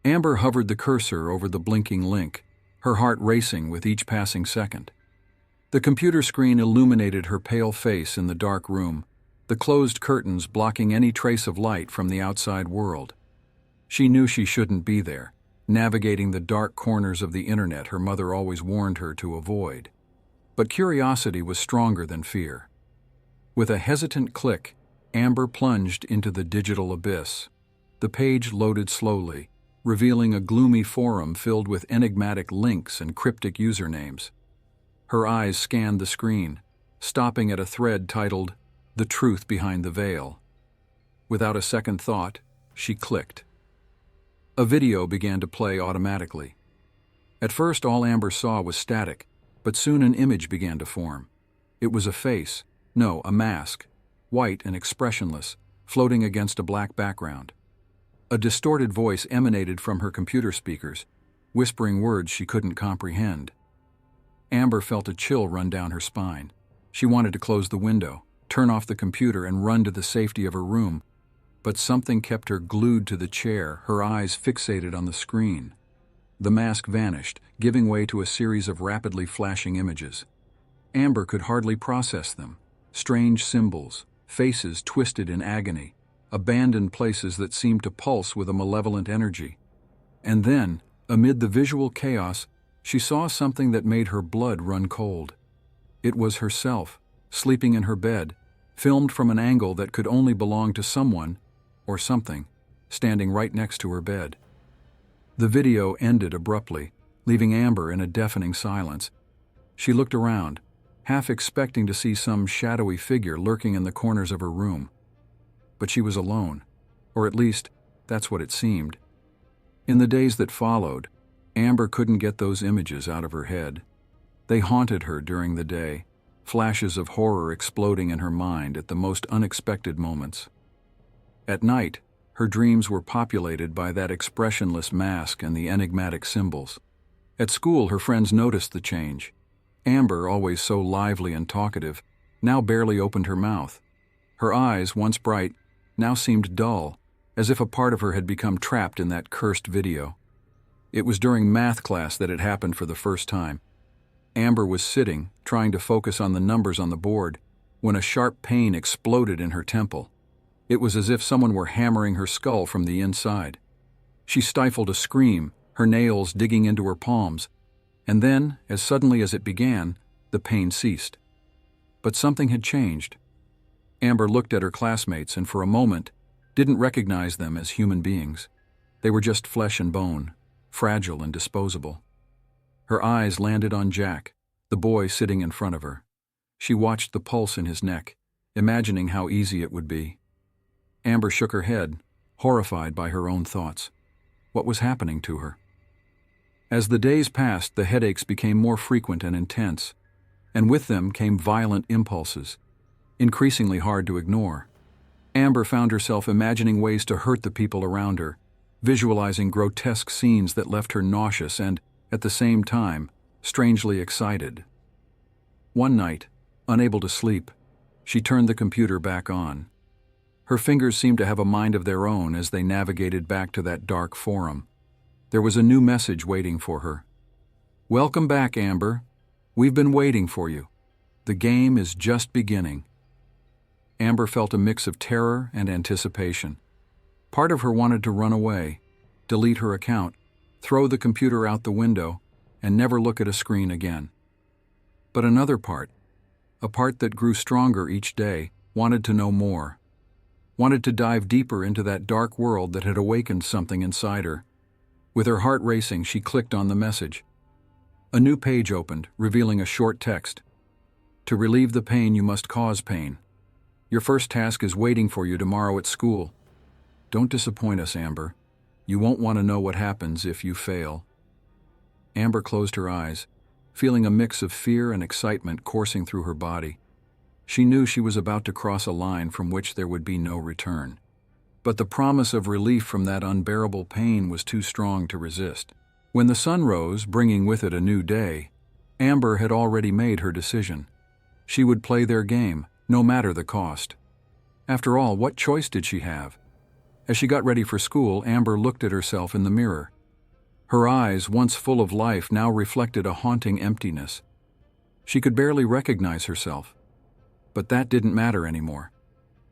Amber hovered the cursor over the blinking link, her heart racing with each passing second. The computer screen illuminated her pale face in the dark room, the closed curtains blocking any trace of light from the outside world. She knew she shouldn't be there, navigating the dark corners of the internet her mother always warned her to avoid. But curiosity was stronger than fear. With a hesitant click, Amber plunged into the digital abyss. The page loaded slowly, revealing a gloomy forum filled with enigmatic links and cryptic usernames. Her eyes scanned the screen, stopping at a thread titled, "The Truth Behind the Veil." Without a second thought, she clicked. A video began to play automatically. At first, all Amber saw was static, but soon an image began to form. It was a face, no, a mask, white and expressionless, floating against a black background. A distorted voice emanated from her computer speakers, whispering words she couldn't comprehend. Amber felt a chill run down her spine. She wanted to close the window, turn off the computer, and run to the safety of her room, but something kept her glued to the chair, her eyes fixated on the screen. The mask vanished, giving way to a series of rapidly flashing images. Amber could hardly process them. Strange symbols, faces twisted in agony, abandoned places that seemed to pulse with a malevolent energy. And then, amid the visual chaos, she saw something that made her blood run cold. It was herself, sleeping in her bed, filmed from an angle that could only belong to someone, or something, standing right next to her bed. The video ended abruptly, leaving Amber in a deafening silence. She looked around, half expecting to see some shadowy figure lurking in the corners of her room. But she was alone, or at least, that's what it seemed. In the days that followed, Amber couldn't get those images out of her head. They haunted her during the day, flashes of horror exploding in her mind at the most unexpected moments. At night, her dreams were populated by that expressionless mask and the enigmatic symbols. At school, her friends noticed the change. Amber, always so lively and talkative, now barely opened her mouth. Her eyes, once bright, now seemed dull, as if a part of her had become trapped in that cursed video. It was during math class that it happened for the first time. Amber was sitting, trying to focus on the numbers on the board, when a sharp pain exploded in her temple. It was as if someone were hammering her skull from the inside. She stifled a scream, her nails digging into her palms, and then, as suddenly as it began, the pain ceased. But something had changed. Amber looked at her classmates and for a moment didn't recognize them as human beings. They were just flesh and bone, fragile and disposable. Her eyes landed on Jack, the boy sitting in front of her. She watched the pulse in his neck, imagining how easy it would be. Amber shook her head, horrified by her own thoughts. What was happening to her? As the days passed, the headaches became more frequent and intense, and with them came violent impulses, increasingly hard to ignore. Amber found herself imagining ways to hurt the people around her, visualizing grotesque scenes that left her nauseous and, at the same time, strangely excited. One night, unable to sleep, she turned the computer back on. Her fingers seemed to have a mind of their own as they navigated back to that dark forum. There was a new message waiting for her. "Welcome back, Amber. We've been waiting for you. The game is just beginning." Amber felt a mix of terror and anticipation. Part of her wanted to run away, delete her account, throw the computer out the window, and never look at a screen again. But another part, a part that grew stronger each day, wanted to know more. Wanted to dive deeper into that dark world that had awakened something inside her. With her heart racing, she clicked on the message. A new page opened, revealing a short text. "To relieve the pain, you must cause pain. Your first task is waiting for you tomorrow at school. Don't disappoint us, Amber. You won't want to know what happens if you fail." Amber closed her eyes, feeling a mix of fear and excitement coursing through her body. She knew she was about to cross a line from which there would be no return. But the promise of relief from that unbearable pain was too strong to resist. When the sun rose, bringing with it a new day, Amber had already made her decision. She would play their game, no matter the cost. After all, what choice did she have? As she got ready for school, Amber looked at herself in the mirror. Her eyes, once full of life, now reflected a haunting emptiness. She could barely recognize herself. But that didn't matter anymore.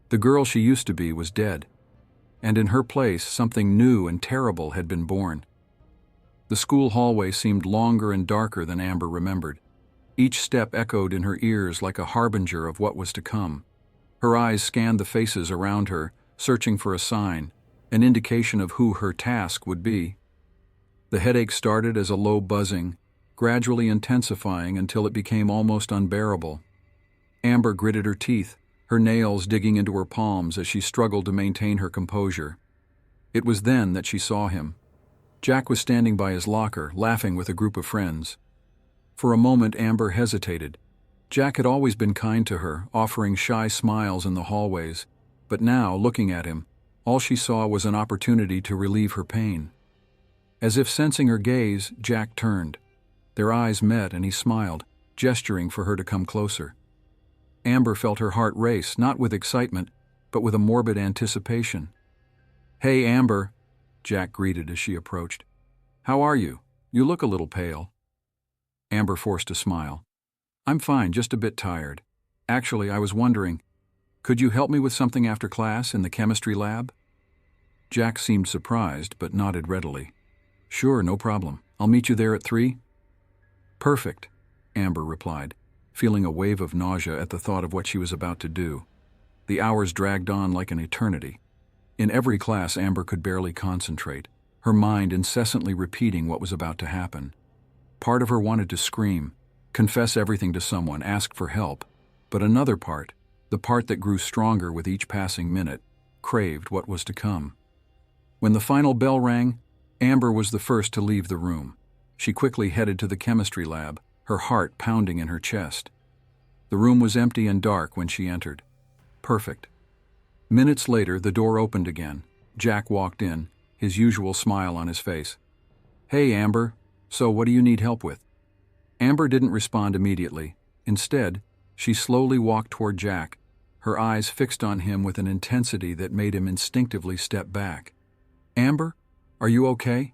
The girl she used to be was dead, and in her place something new and terrible had been born. The school hallway seemed longer and darker than Amber remembered. Each step echoed in her ears like a harbinger of what was to come. Her eyes scanned the faces around her, searching for a sign, an indication of who her task would be. The headache started as a low buzzing, gradually intensifying until it became almost unbearable. Amber gritted her teeth, her nails digging into her palms as she struggled to maintain her composure. It was then that she saw him. Jack was standing by his locker, laughing with a group of friends. For a moment, Amber hesitated. Jack had always been kind to her, offering shy smiles in the hallways, but now, looking at him, all she saw was an opportunity to relieve her pain. As if sensing her gaze, Jack turned. Their eyes met and he smiled, gesturing for her to come closer. Amber felt her heart race, not with excitement, but with a morbid anticipation. "Hey, Amber," Jack greeted as she approached. "How are you? You look a little pale." Amber forced a smile. "I'm fine, just a bit tired. Actually, I was wondering, could you help me with something after class in the chemistry lab?" Jack seemed surprised, but nodded readily. "Sure, no problem. I'll meet you there at 3." "Perfect," Amber replied, feeling a wave of nausea at the thought of what she was about to do. The hours dragged on like an eternity. In every class, Amber could barely concentrate, her mind incessantly repeating what was about to happen. Part of her wanted to scream, confess everything to someone, ask for help, but another part, the part that grew stronger with each passing minute, craved what was to come. When the final bell rang, Amber was the first to leave the room. She quickly headed to the chemistry lab, her heart pounding in her chest. The room was empty and dark when she entered. Perfect. Minutes later, the door opened again. Jack walked in, his usual smile on his face. "Hey, Amber. So what do you need help with?" Amber didn't respond immediately. Instead, she slowly walked toward Jack, her eyes fixed on him with an intensity that made him instinctively step back. "Amber, are you okay?"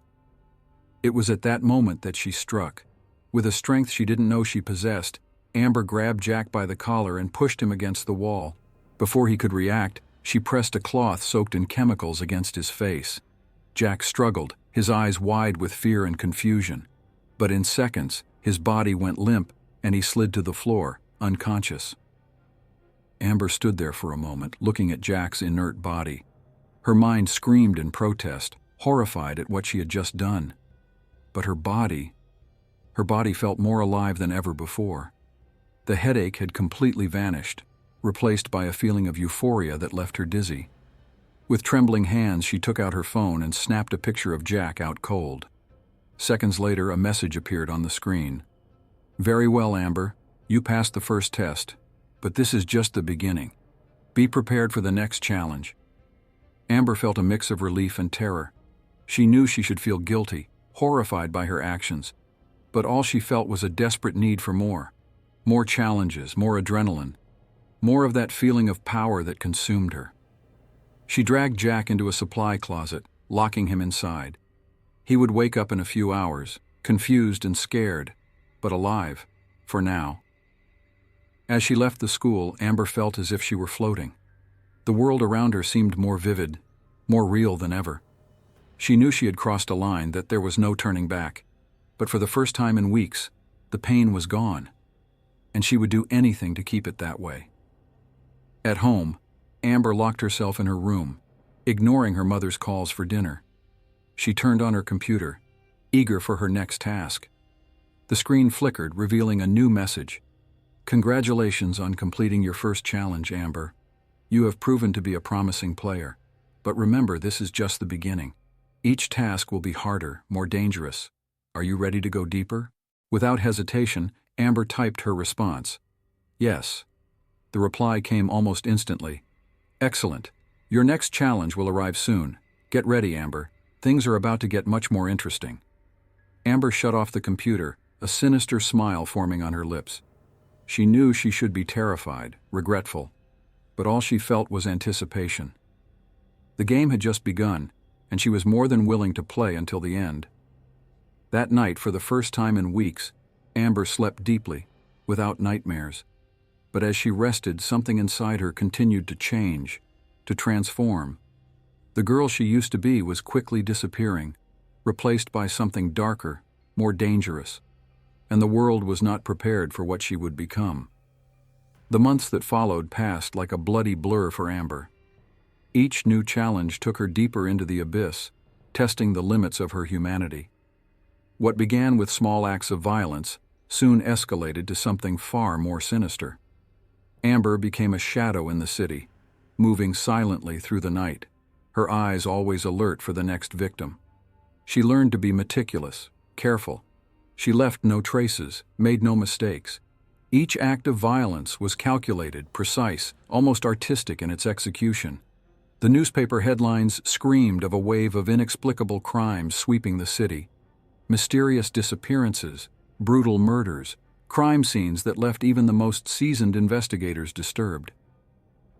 It was at that moment that she struck. With a strength she didn't know she possessed, Amber grabbed Jack by the collar and pushed him against the wall. Before he could react, she pressed a cloth soaked in chemicals against his face. Jack struggled, his eyes wide with fear and confusion. But in seconds, his body went limp and he slid to the floor, unconscious. Amber stood there for a moment, looking at Jack's inert body. Her mind screamed in protest, horrified at what she had just done. But her body felt more alive than ever before. The headache had completely vanished, replaced by a feeling of euphoria that left her dizzy. With trembling hands, she took out her phone and snapped a picture of Jack out cold. Seconds later, a message appeared on the screen. "Very well, Amber. You passed the first test, but this is just the beginning. Be prepared for the next challenge." Amber felt a mix of relief and terror. She knew she should feel guilty, horrified by her actions, but all she felt was a desperate need for more. More challenges, more adrenaline, more of that feeling of power that consumed her. She dragged Jack into a supply closet, locking him inside. He would wake up in a few hours, confused and scared, but alive, for now. As she left the school, Amber felt as if she were floating. The world around her seemed more vivid, more real than ever. She knew she had crossed a line, that there was no turning back. But for the first time in weeks, the pain was gone, and she would do anything to keep it that way. At home, Amber locked herself in her room, ignoring her mother's calls for dinner. She turned on her computer, eager for her next task. The screen flickered, revealing a new message. "Congratulations on completing your first challenge, Amber. You have proven to be a promising player. But remember, this is just the beginning. Each task will be harder, more dangerous. Are you ready to go deeper?" Without hesitation, Amber typed her response. "Yes." The reply came almost instantly. "Excellent. Your next challenge will arrive soon. Get ready, Amber. Things are about to get much more interesting." Amber shut off the computer, a sinister smile forming on her lips. She knew she should be terrified, regretful, but all she felt was anticipation. The game had just begun, and she was more than willing to play until the end. That night, for the first time in weeks, Amber slept deeply, without nightmares. But as she rested, something inside her continued to change, to transform. The girl she used to be was quickly disappearing, replaced by something darker, more dangerous. And the world was not prepared for what she would become. The months that followed passed like a bloody blur for Amber. Each new challenge took her deeper into the abyss, testing the limits of her humanity. What began with small acts of violence soon escalated to something far more sinister. Amber became a shadow in the city, moving silently through the night, her eyes always alert for the next victim. She learned to be meticulous, careful. She left no traces, made no mistakes. Each act of violence was calculated, precise, almost artistic in its execution. The newspaper headlines screamed of a wave of inexplicable crimes sweeping the city. Mysterious disappearances, brutal murders, crime scenes that left even the most seasoned investigators disturbed.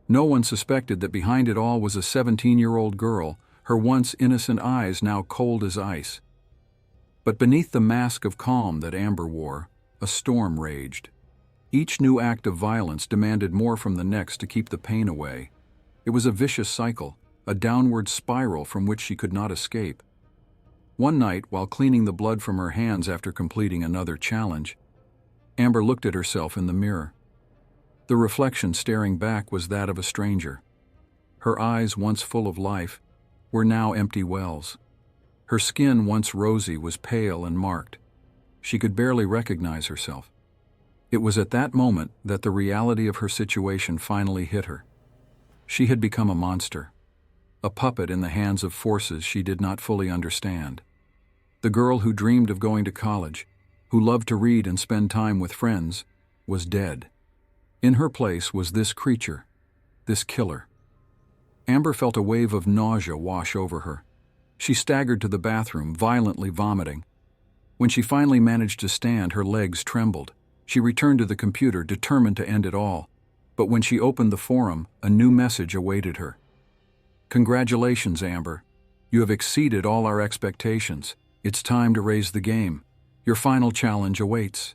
No one suspected that behind it all was a 17-year-old girl, her once innocent eyes now cold as ice. But beneath the mask of calm that Amber wore, a storm raged. Each new act of violence demanded more from the next to keep the pain away. It was a vicious cycle, a downward spiral from which she could not escape. One night, while cleaning the blood from her hands after completing another challenge, Amber looked at herself in the mirror. The reflection staring back was that of a stranger. Her eyes, once full of life, were now empty wells. Her skin, once rosy, was pale and marked. She could barely recognize herself. It was at that moment that the reality of her situation finally hit her. She had become a monster, a puppet in the hands of forces she did not fully understand. The girl who dreamed of going to college, who loved to read and spend time with friends, was dead. In her place was this creature, this killer. Amber felt a wave of nausea wash over her. She staggered to the bathroom, violently vomiting. When she finally managed to stand, her legs trembled. She returned to the computer, determined to end it all. But when she opened the forum, a new message awaited her. "Congratulations, Amber. You have exceeded all our expectations. It's time to raise the game. Your final challenge awaits."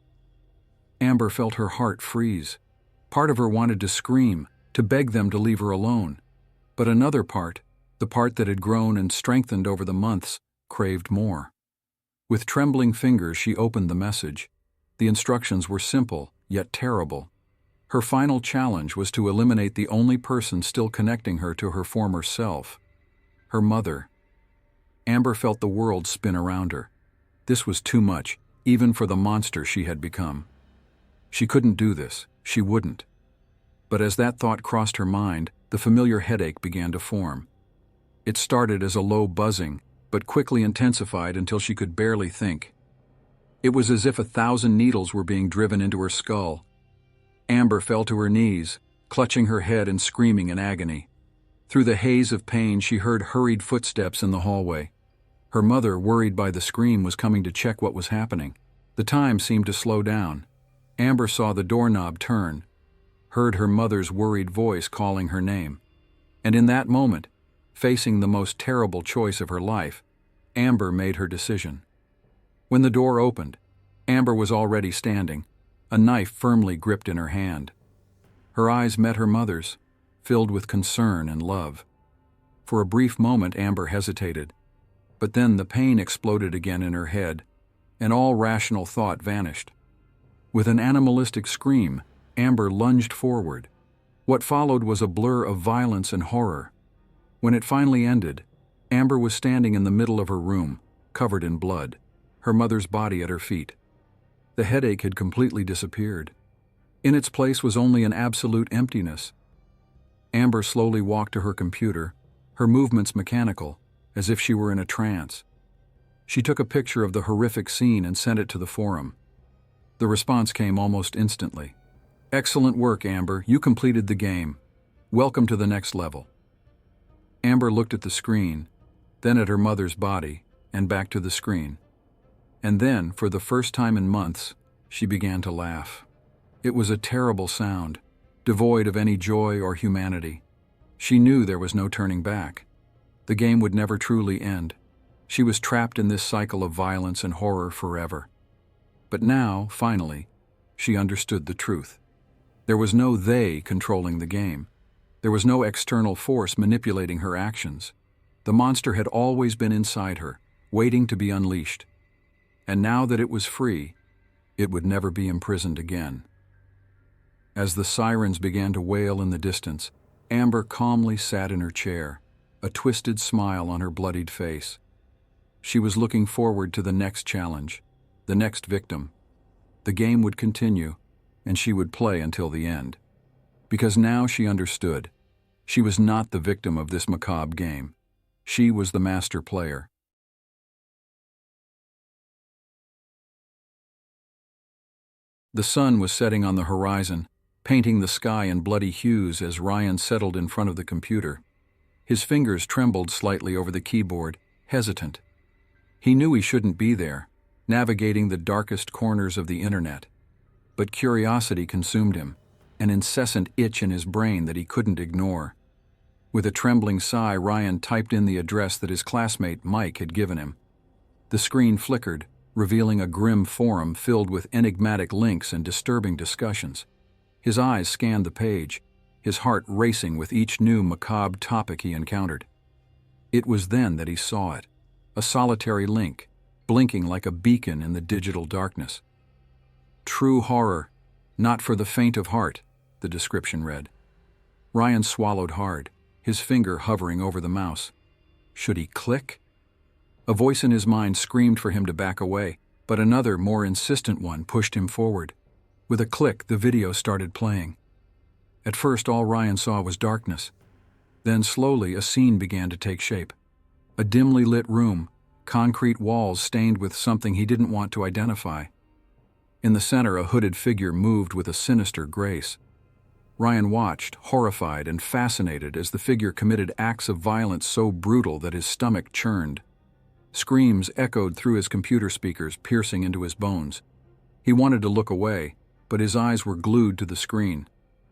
Amber felt her heart freeze. Part of her wanted to scream, to beg them to leave her alone. But another part, the part that had grown and strengthened over the months, craved more. With trembling fingers, she opened the message. The instructions were simple, yet terrible. Her final challenge was to eliminate the only person still connecting her to her former self, her mother. Amber felt the world spin around her. This was too much, even for the monster she had become. She couldn't do this. She wouldn't. But as that thought crossed her mind, the familiar headache began to form. It started as a low buzzing, but quickly intensified until she could barely think. It was as if 1,000 needles were being driven into her skull. Amber fell to her knees, clutching her head and screaming in agony. Through the haze of pain, she heard hurried footsteps in the hallway. Her mother, worried by the scream, was coming to check what was happening. The time seemed to slow down. Amber saw the doorknob turn, heard her mother's worried voice calling her name. And in that moment, facing the most terrible choice of her life, Amber made her decision. When the door opened, Amber was already standing, a knife firmly gripped in her hand. Her eyes met her mother's, filled with concern and love. For a brief moment, Amber hesitated, but then the pain exploded again in her head, and all rational thought vanished. With an animalistic scream, Amber lunged forward. What followed was a blur of violence and horror. When it finally ended, Amber was standing in the middle of her room, covered in blood, her mother's body at her feet. The headache had completely disappeared. In its place was only an absolute emptiness. Amber slowly walked to her computer, her movements mechanical, as if she were in a trance. She took a picture of the horrific scene and sent it to the forum. The response came almost instantly. "Excellent work, Amber. You completed the game. Welcome to the next level." Amber looked at the screen, then at her mother's body, and back to the screen. And then, for the first time in months, she began to laugh. It was a terrible sound, devoid of any joy or humanity. She knew there was no turning back. The game would never truly end. She was trapped in this cycle of violence and horror forever. But now, finally, she understood the truth. There was no they controlling the game. There was no external force manipulating her actions. The monster had always been inside her, waiting to be unleashed. And now that it was free, it would never be imprisoned again. As the sirens began to wail in the distance, Amber calmly sat in her chair, a twisted smile on her bloodied face. She was looking forward to the next challenge, the next victim. The game would continue, and she would play until the end. Because now she understood. She was not the victim of this macabre game. She was the master player. The sun was setting on the horizon, painting the sky in bloody hues as Ryan settled in front of the computer. His fingers trembled slightly over the keyboard, hesitant. He knew he shouldn't be there, navigating the darkest corners of the internet. But curiosity consumed him, an incessant itch in his brain that he couldn't ignore. With a trembling sigh, Ryan typed in the address that his classmate Mike had given him. The screen flickered, revealing a grim forum filled with enigmatic links and disturbing discussions. His eyes scanned the page, his heart racing with each new macabre topic he encountered. It was then that he saw it, a solitary link, blinking like a beacon in the digital darkness. "True horror, not for the faint of heart," the description read. Ryan swallowed hard, his finger hovering over the mouse. Should he click? A voice in his mind screamed for him to back away, but another, more insistent one pushed him forward. With a click, the video started playing. At first, all Ryan saw was darkness. Then slowly, a scene began to take shape. A dimly lit room, concrete walls stained with something he didn't want to identify. In the center, a hooded figure moved with a sinister grace. Ryan watched, horrified and fascinated, as the figure committed acts of violence so brutal that his stomach churned. Screams echoed through his computer speakers, piercing into his bones. He wanted to look away, but his eyes were glued to the screen,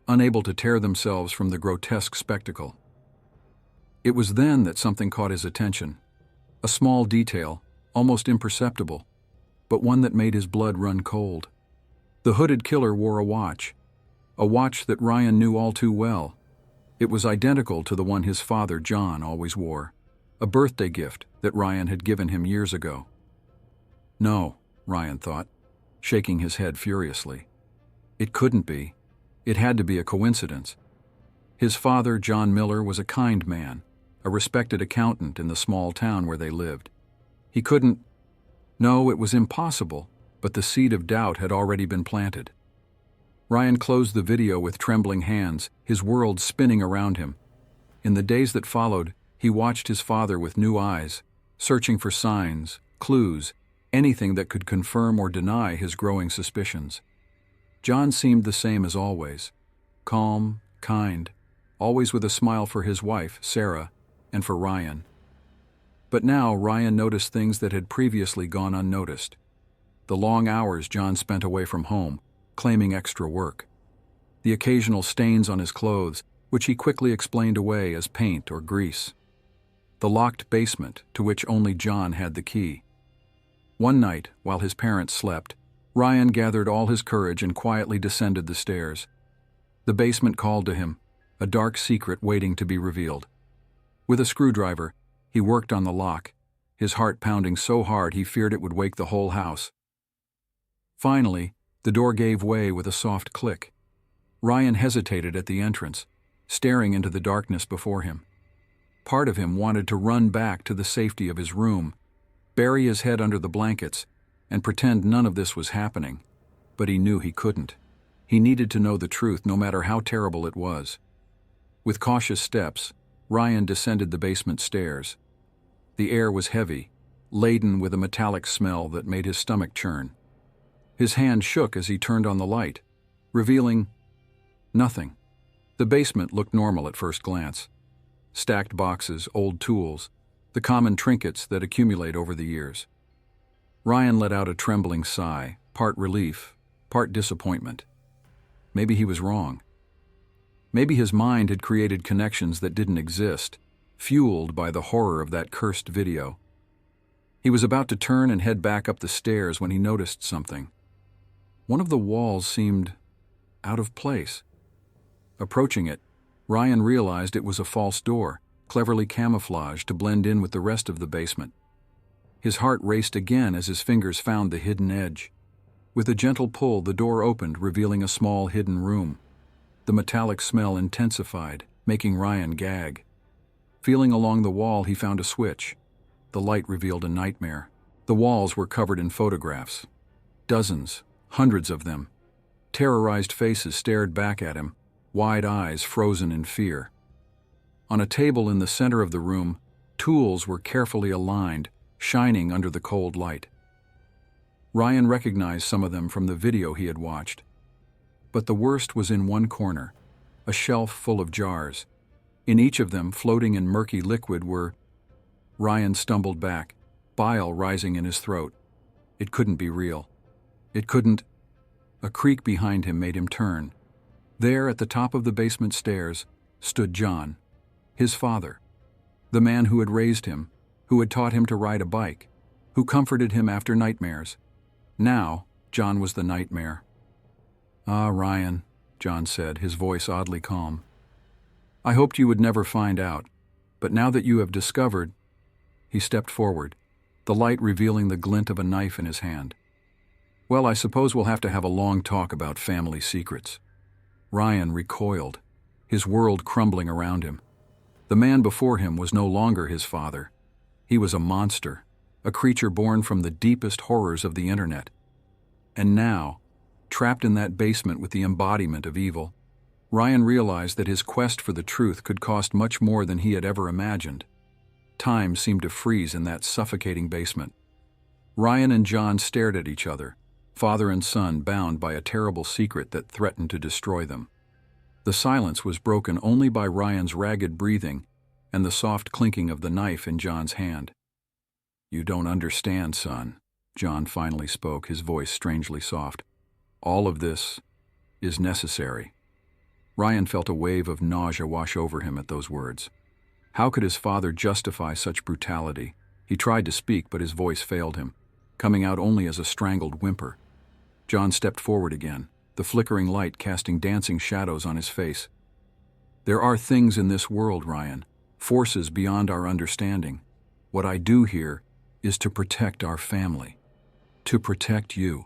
unable to tear themselves from the grotesque spectacle. It was then that something caught his attention. A small detail, almost imperceptible, but one that made his blood run cold. The hooded killer wore a watch that Ryan knew all too well. It was identical to the one his father, John, always wore, a birthday gift that Ryan had given him years ago. No, Ryan thought, shaking his head furiously. It couldn't be. It had to be a coincidence. His father, John Miller, was a kind man, a respected accountant in the small town where they lived. He couldn't. No, it was impossible, but the seed of doubt had already been planted. Ryan closed the video with trembling hands, his world spinning around him. In the days that followed, he watched his father with new eyes, searching for signs, clues, anything that could confirm or deny his growing suspicions. John seemed the same as always, calm, kind, always with a smile for his wife, Sarah, and for Ryan. But now Ryan noticed things that had previously gone unnoticed. The long hours John spent away from home, claiming extra work. The occasional stains on his clothes, which he quickly explained away as paint or grease. The locked basement, to which only John had the key. One night, while his parents slept, Ryan gathered all his courage and quietly descended the stairs. The basement called to him, a dark secret waiting to be revealed. With a screwdriver, he worked on the lock, his heart pounding so hard he feared it would wake the whole house. Finally, the door gave way with a soft click. Ryan hesitated at the entrance, staring into the darkness before him. Part of him wanted to run back to the safety of his room, bury his head under the blankets, and pretend none of this was happening, but he knew he couldn't. He needed to know the truth, no matter how terrible it was. With cautious steps, Ryan descended the basement stairs. The air was heavy, laden with a metallic smell that made his stomach churn. His hand shook as he turned on the light, revealing nothing. The basement looked normal at first glance. Stacked boxes, old tools, the common trinkets that accumulate over the years. Ryan let out a trembling sigh, part relief, part disappointment. Maybe he was wrong. Maybe his mind had created connections that didn't exist, fueled by the horror of that cursed video. He was about to turn and head back up the stairs when he noticed something. One of the walls seemed out of place. Approaching it, Ryan realized it was a false door, cleverly camouflaged to blend in with the rest of the basement. His heart raced again as his fingers found the hidden edge. With a gentle pull, the door opened, revealing a small hidden room. The metallic smell intensified, making Ryan gag. Feeling along the wall, he found a switch. The light revealed a nightmare. The walls were covered in photographs. Dozens, hundreds of them. Terrorized faces stared back at him, wide eyes frozen in fear. On a table in the center of the room, tools were carefully aligned, shining under the cold light. Ryan recognized some of them from the video he had watched. But the worst was in one corner, a shelf full of jars. In each of them, floating in murky liquid, were... Ryan stumbled back, bile rising in his throat. It couldn't be real. It couldn't... A creak behind him made him turn. There, at the top of the basement stairs, stood John, his father, the man who had raised him, who had taught him to ride a bike, who comforted him after nightmares. Now, John was the nightmare. "Ah, Ryan," John said, his voice oddly calm. "I hoped you would never find out, but now that you have discovered..." He stepped forward, the light revealing the glint of a knife in his hand. "Well, I suppose we'll have to have a long talk about family secrets." Ryan recoiled, his world crumbling around him. The man before him was no longer his father. He was a monster, a creature born from the deepest horrors of the internet. And now, trapped in that basement with the embodiment of evil, Ryan realized that his quest for the truth could cost much more than he had ever imagined. Time seemed to freeze in that suffocating basement. Ryan and John stared at each other, father and son bound by a terrible secret that threatened to destroy them. The silence was broken only by Ryan's ragged breathing and the soft clinking of the knife in John's hand. "You don't understand, son," John finally spoke, his voice strangely soft. "All of this is necessary." Ryan felt a wave of nausea wash over him at those words. How could his father justify such brutality? He tried to speak, but his voice failed him, coming out only as a strangled whimper. John stepped forward again, the flickering light casting dancing shadows on his face. "There are things in this world, Ryan, forces beyond our understanding. What I do here is to protect our family. To protect you."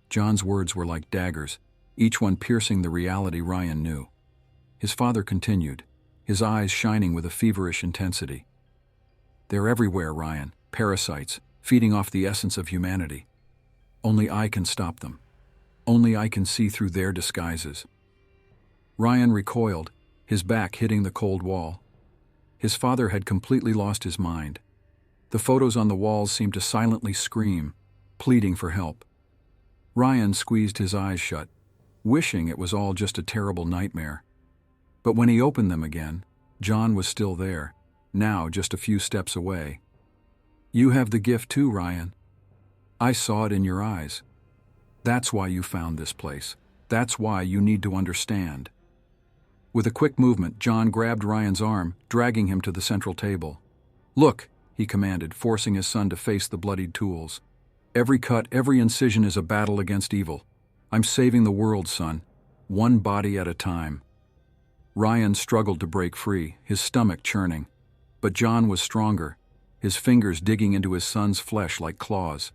John's words were like daggers, each one piercing the reality Ryan knew. His father continued, his eyes shining with a feverish intensity. "They're everywhere, Ryan, parasites, feeding off the essence of humanity. Only I can stop them. Only I can see through their disguises." Ryan recoiled, his back hitting the cold wall. His father had completely lost his mind. The photos on the walls seemed to silently scream, pleading for help. Ryan squeezed his eyes shut, wishing it was all just a terrible nightmare. But when he opened them again, John was still there, now just a few steps away. "You have the gift too, Ryan. I saw it in your eyes. That's why you found this place. That's why you need to understand." With a quick movement, John grabbed Ryan's arm, dragging him to the central table. "Look," he commanded, forcing his son to face the bloodied tools. "Every cut, every incision is a battle against evil. I'm saving the world, son, one body at a time." Ryan struggled to break free, his stomach churning. But John was stronger, his fingers digging into his son's flesh like claws.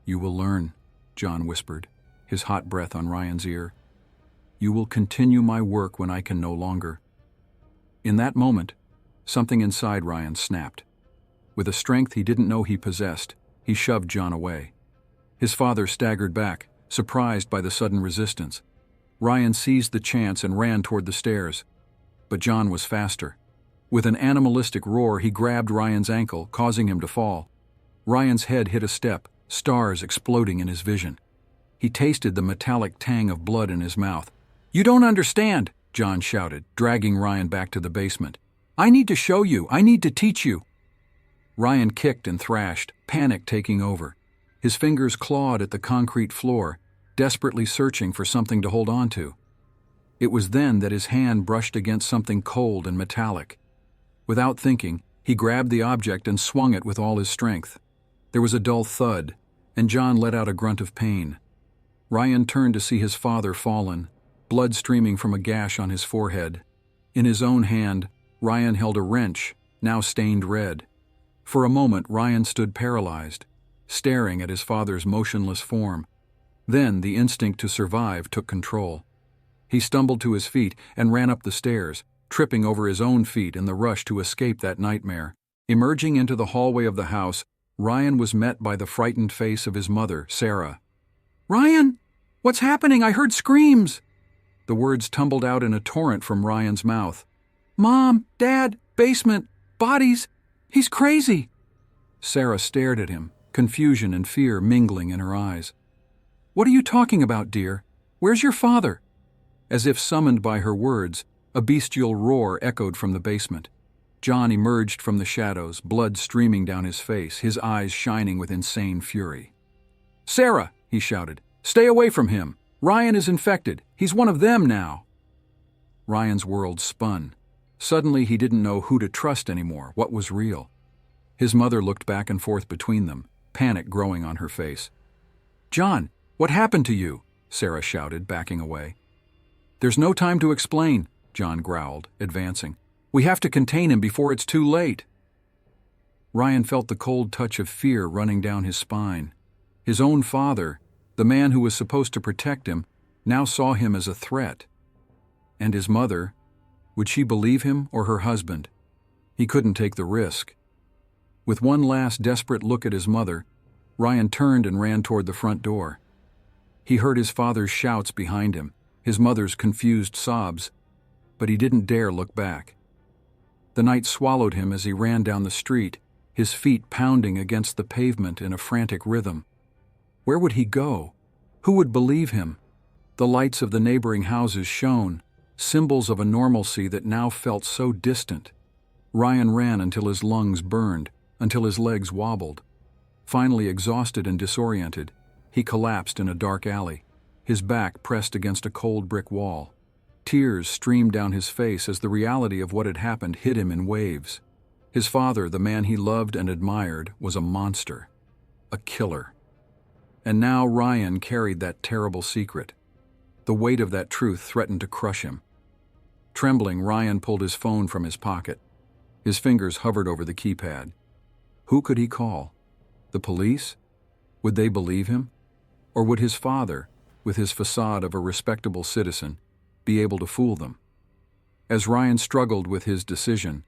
"You will learn," John whispered, his hot breath on Ryan's ear. "You will continue my work when I can no longer." In that moment, something inside Ryan snapped. With a strength he didn't know he possessed, he shoved John away. His father staggered back, surprised by the sudden resistance. Ryan seized the chance and ran toward the stairs. But John was faster. With an animalistic roar, he grabbed Ryan's ankle, causing him to fall. Ryan's head hit a step, stars exploding in his vision. He tasted the metallic tang of blood in his mouth. "You don't understand," John shouted, dragging Ryan back to the basement. "I need to show you. I need to teach you." Ryan kicked and thrashed, panic taking over. His fingers clawed at the concrete floor, desperately searching for something to hold on to. It was then that his hand brushed against something cold and metallic. Without thinking, He grabbed the object and swung it with all his strength. There was a dull thud, and John let out a grunt of pain. Ryan turned to see his father fallen, blood streaming from a gash on his forehead. In his own hand, Ryan held a wrench, now stained red. For a moment, Ryan stood paralyzed, staring at his father's motionless form. Then the instinct to survive took control. He stumbled to his feet and ran up the stairs, tripping over his own feet in the rush to escape that nightmare. Emerging into the hallway of the house, Ryan was met by the frightened face of his mother, Sarah. "Ryan! What's happening? I heard screams!" The words tumbled out in a torrent from Ryan's mouth. "Mom! Dad! Basement! Bodies! He's crazy!" Sarah stared at him, confusion and fear mingling in her eyes. "What are you talking about, dear? Where's your father?" As if summoned by her words, a bestial roar echoed from the basement. John emerged from the shadows, blood streaming down his face, his eyes shining with insane fury. "Sarah!" he shouted. "Stay away from him! Ryan is infected! He's one of them now!" Ryan's world spun. Suddenly he didn't know who to trust anymore, what was real. His mother looked back and forth between them, panic growing on her face. "John, what happened to you?" Sarah shouted, backing away. "There's no time to explain," John growled, advancing. "We have to contain him before it's too late." Ryan felt the cold touch of fear running down his spine. His own father, the man who was supposed to protect him, now saw him as a threat. And his mother, would she believe him or her husband? He couldn't take the risk. With one last desperate look at his mother, Ryan turned and ran toward the front door. He heard his father's shouts behind him, his mother's confused sobs, but he didn't dare look back. The night swallowed him as he ran down the street, his feet pounding against the pavement in a frantic rhythm. Where would he go? Who would believe him? The lights of the neighboring houses shone, symbols of a normalcy that now felt so distant. Ryan ran until his lungs burned, until his legs wobbled. Finally exhausted and disoriented, he collapsed in a dark alley, his back pressed against a cold brick wall. Tears streamed down his face as the reality of what had happened hit him in waves. His father, the man he loved and admired, was a monster, a killer. And now Ryan carried that terrible secret. The weight of that truth threatened to crush him. Trembling, Ryan pulled his phone from his pocket. His fingers hovered over the keypad. Who could he call? The police? Would they believe him? Or would his father, with his facade of a respectable citizen, be able to fool them? As Ryan struggled with his decision,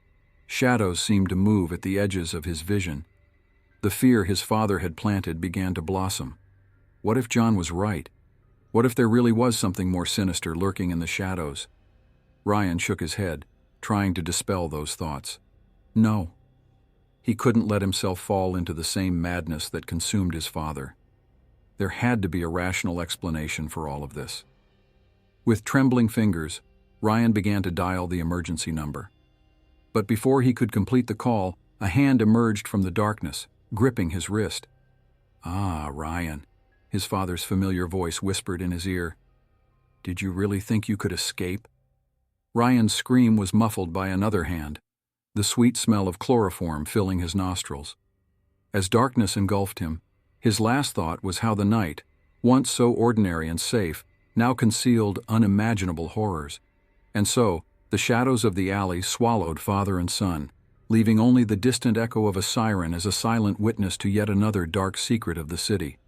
shadows seemed to move at the edges of his vision. The fear his father had planted began to blossom. What if John was right? What if there really was something more sinister lurking in the shadows? Ryan shook his head, trying to dispel those thoughts. No. He couldn't let himself fall into the same madness that consumed his father. There had to be a rational explanation for all of this. With trembling fingers, Ryan began to dial the emergency number. But before he could complete the call, a hand emerged from the darkness, gripping his wrist. "Ah, Ryan," his father's familiar voice whispered in his ear. "Did you really think you could escape?" Ryan's scream was muffled by another hand, the sweet smell of chloroform filling his nostrils. As darkness engulfed him, his last thought was how the night, once so ordinary and safe, now concealed unimaginable horrors. And so, the shadows of the alley swallowed father and son, leaving only the distant echo of a siren as a silent witness to yet another dark secret of the city.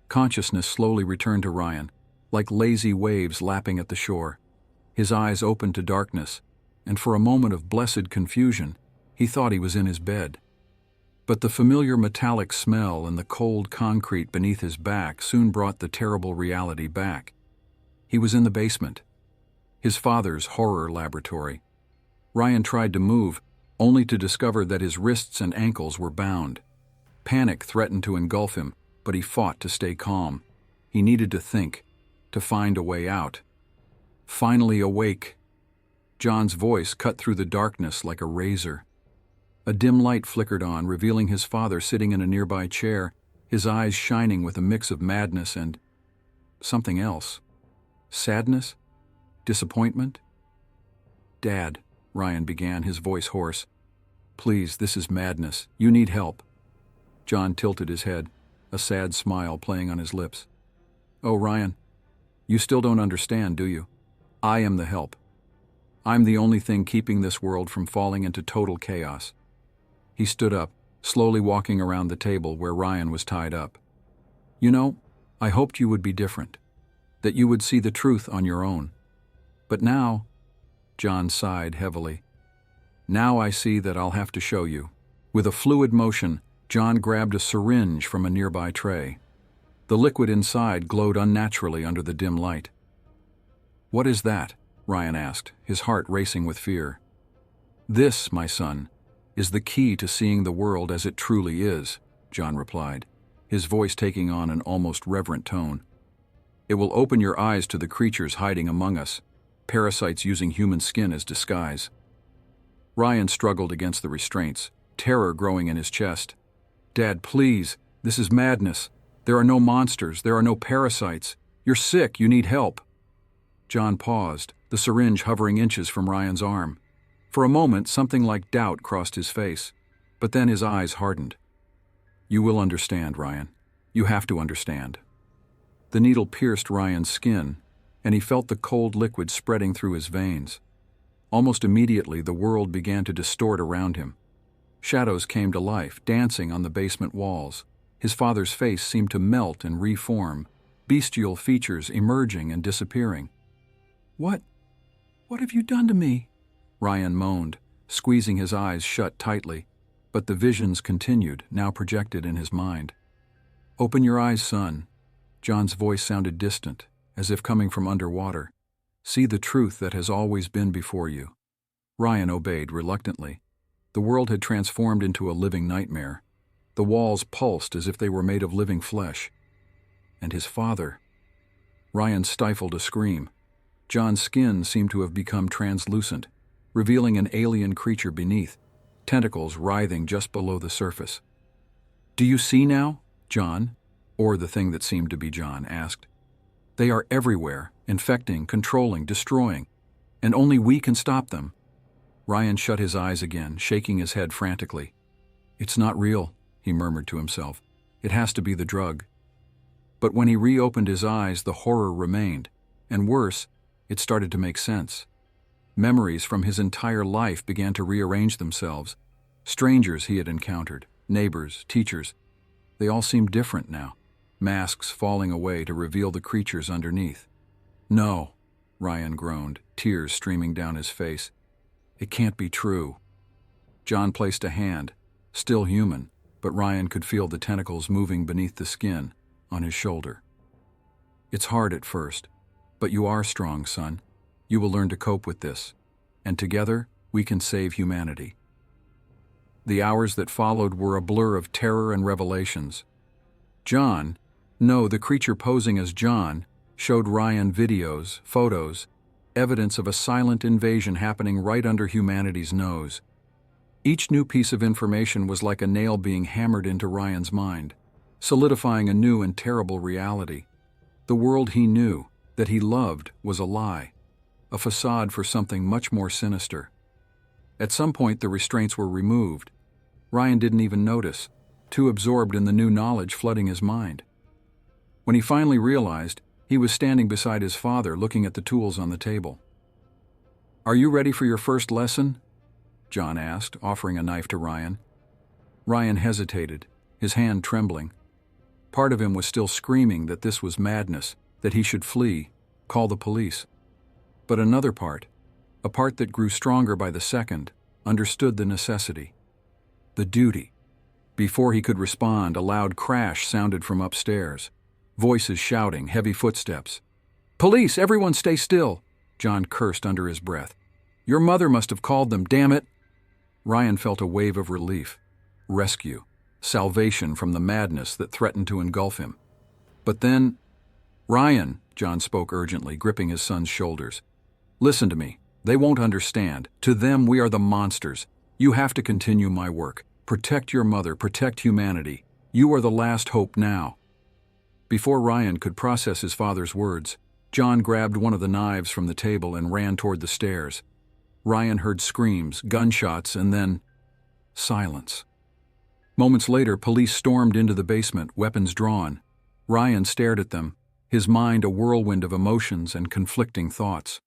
Consciousness slowly returned to Ryan, like lazy waves lapping at the shore. His eyes opened to darkness, and for a moment of blessed confusion, he thought he was in his bed. But the familiar metallic smell and the cold concrete beneath his back soon brought the terrible reality back. He was in the basement, his father's horror laboratory. Ryan tried to move, only to discover that his wrists and ankles were bound. Panic threatened to engulf him, but he fought to stay calm. He needed to think, to find a way out. Finally awake. John's voice cut through the darkness like a razor. A dim light flickered on, revealing his father sitting in a nearby chair, his eyes shining with a mix of madness and something else. Sadness? Disappointment? "Dad," Ryan began, his voice hoarse. Please, this is madness. You need help. John tilted his head, a sad smile playing on his lips. Oh, Ryan, you still don't understand, do you? I am the help. I'm the only thing keeping this world from falling into total chaos. He stood up, slowly walking around the table where Ryan was tied up. You know, I hoped you would be different, that you would see the truth on your own. But now, John sighed heavily, now I see that I'll have to show you. With a fluid motion, John grabbed a syringe from a nearby tray. The liquid inside glowed unnaturally under the dim light. What is that? Ryan asked, his heart racing with fear. This, my son, is the key to seeing the world as it truly is, John replied, his voice taking on an almost reverent tone. It will open your eyes to the creatures hiding among us, parasites using human skin as disguise. Ryan struggled against the restraints, terror growing in his chest. Dad, please, this is madness. There are no monsters, there are no parasites. You're sick, you need help. John paused, the syringe hovering inches from Ryan's arm. For a moment, something like doubt crossed his face, but then his eyes hardened. You will understand, Ryan. You have to understand. The needle pierced Ryan's skin, and he felt the cold liquid spreading through his veins. Almost immediately, the world began to distort around him. Shadows came to life, dancing on the basement walls. His father's face seemed to melt and reform, bestial features emerging and disappearing. What have you done to me? Ryan moaned, squeezing his eyes shut tightly, but the visions continued, now projected in his mind. Open your eyes, son. John's voice sounded distant, as if coming from underwater. See the truth that has always been before you. Ryan obeyed reluctantly. The world had transformed into a living nightmare. The walls pulsed as if they were made of living flesh. And his father. Ryan stifled a scream. John's skin seemed to have become translucent, revealing an alien creature beneath, tentacles writhing just below the surface. Do you see now, John? Or the thing that seemed to be John asked. They are everywhere, infecting, controlling, destroying, and only we can stop them. Ryan shut his eyes again, shaking his head frantically. It's not real, he murmured to himself. It has to be the drug. But when he reopened his eyes, the horror remained, and worse, it started to make sense. Memories from his entire life began to rearrange themselves. Strangers he had encountered, neighbors, teachers, they all seemed different now, masks falling away to reveal the creatures underneath. No, Ryan groaned, tears streaming down his face. It can't be true. John placed a hand, still human, but Ryan could feel the tentacles moving beneath the skin, on his shoulder. It's hard at first, but you are strong, son. You will learn to cope with this, and together we can save humanity. The hours that followed were a blur of terror and revelations. John, no, the creature posing as John, showed Ryan videos, photos, evidence of a silent invasion happening right under humanity's nose. Each new piece of information was like a nail being hammered into Ryan's mind, solidifying a new and terrible reality. The world he knew, that he loved, was a lie, a facade for something much more sinister. At some point, the restraints were removed. Ryan didn't even notice, too absorbed in the new knowledge flooding his mind. When he finally realized, he was standing beside his father, looking at the tools on the table. Are you ready for your first lesson? John asked, offering a knife to Ryan. Ryan hesitated, his hand trembling. Part of him was still screaming that this was madness, that he should flee, call the police. But another part, a part that grew stronger by the second, understood the necessity. The duty. Before he could respond, a loud crash sounded from upstairs. Voices shouting, heavy footsteps. Police, everyone stay still, John cursed under his breath. Your mother must have called them, damn it. Ryan felt a wave of relief. Rescue. Salvation from the madness that threatened to engulf him. But then, Ryan, John spoke urgently, gripping his son's shoulders. Listen to me. They won't understand. To them, we are the monsters. You have to continue my work. Protect your mother, protect humanity. You are the last hope now. Before Ryan could process his father's words, John grabbed one of the knives from the table and ran toward the stairs. Ryan heard screams, gunshots, and then Silence. Moments later, police stormed into the basement, weapons drawn. Ryan stared at them, his mind a whirlwind of emotions and conflicting thoughts.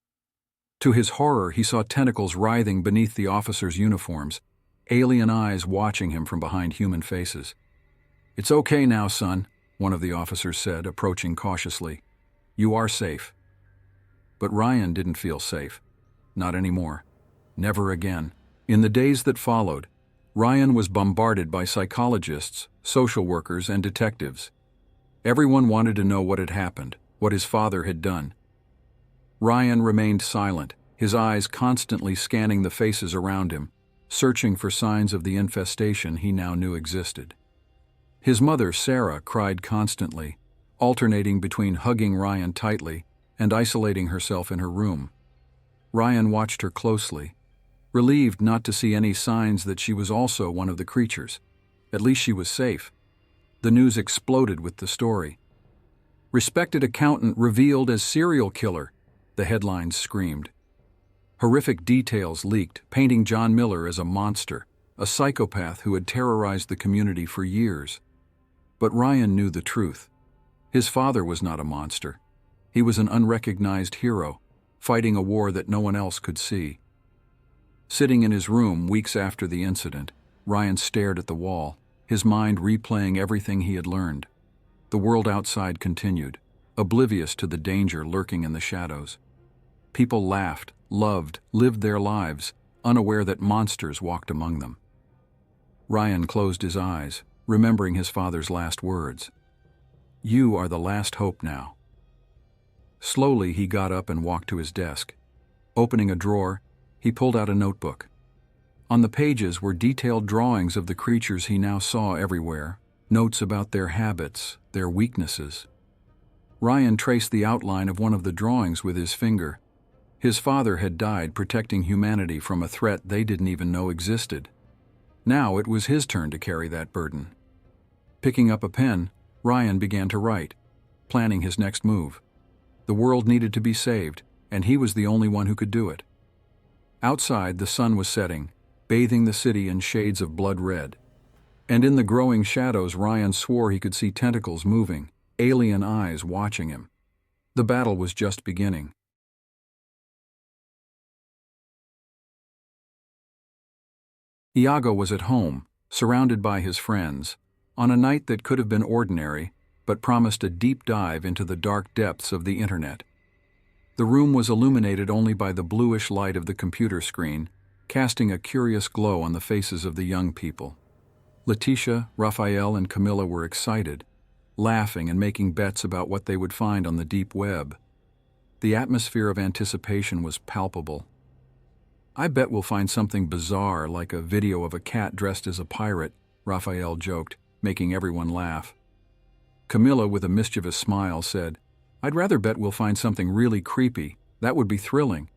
To his horror, he saw tentacles writhing beneath the officers' uniforms, alien eyes watching him from behind human faces. "It's okay now, son," one of the officers said, approaching cautiously. "You are safe." But Ryan didn't feel safe. Not anymore. Never again. In the days that followed, Ryan was bombarded by psychologists, social workers, and detectives. Everyone wanted to know what had happened, what his father had done. Ryan remained silent, his eyes constantly scanning the faces around him, searching for signs of the infestation he now knew existed. His mother, Sarah, cried constantly, alternating between hugging Ryan tightly and isolating herself in her room. Ryan watched her closely, relieved not to see any signs that she was also one of the creatures. At least she was safe. The news exploded with the story. "Respected accountant revealed as serial killer," the headlines screamed. Horrific details leaked, painting John Miller as a monster, a psychopath who had terrorized the community for years. But Ryan knew the truth. His father was not a monster. He was an unrecognized hero, fighting a war that no one else could see. Sitting in his room weeks after the incident, Ryan stared at the wall, his mind replaying everything he had learned. The world outside continued, oblivious to the danger lurking in the shadows. People laughed, loved, lived their lives, unaware that monsters walked among them. Ryan closed his eyes, remembering his father's last words. "You are the last hope now." Slowly, he got up and walked to his desk. Opening a drawer, he pulled out a notebook. On the pages were detailed drawings of the creatures he now saw everywhere, notes about their habits, their weaknesses. Ryan traced the outline of one of the drawings with his finger. His father had died protecting humanity from a threat they didn't even know existed. Now it was his turn to carry that burden. Picking up a pen, Ryan began to write, planning his next move. The world needed to be saved, and he was the only one who could do it. Outside, the sun was setting, bathing the city in shades of blood red. And in the growing shadows, Ryan swore he could see tentacles moving, alien eyes watching him. The battle was just beginning. Iago was at home, surrounded by his friends, on a night that could have been ordinary, but promised a deep dive into the dark depths of the internet. The room was illuminated only by the bluish light of the computer screen, casting a curious glow on the faces of the young people. Letitia, Raphael, and Camilla were excited, laughing and making bets about what they would find on the deep web. The atmosphere of anticipation was palpable. "I bet we'll find something bizarre like a video of a cat dressed as a pirate," Raphael joked, making everyone laugh. Camilla, with a mischievous smile, said, "I'd rather bet we'll find something really creepy. That would be thrilling."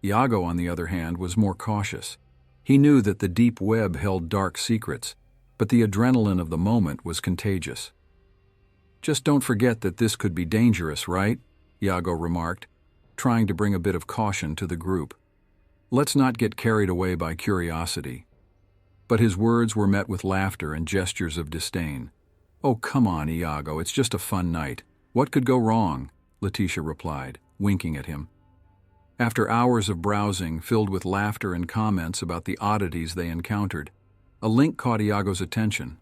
Iago, on the other hand, was more cautious. He knew that the deep web held dark secrets, but the adrenaline of the moment was contagious. "Just don't forget that this could be dangerous, right?" Iago remarked, trying to bring a bit of caution to the group. "Let's not get carried away by curiosity." But his words were met with laughter and gestures of disdain. "Oh, come on, Iago, it's just a fun night. What could go wrong?" Letitia replied, winking at him. After hours of browsing, filled with laughter and comments about the oddities they encountered, a link caught Iago's attention.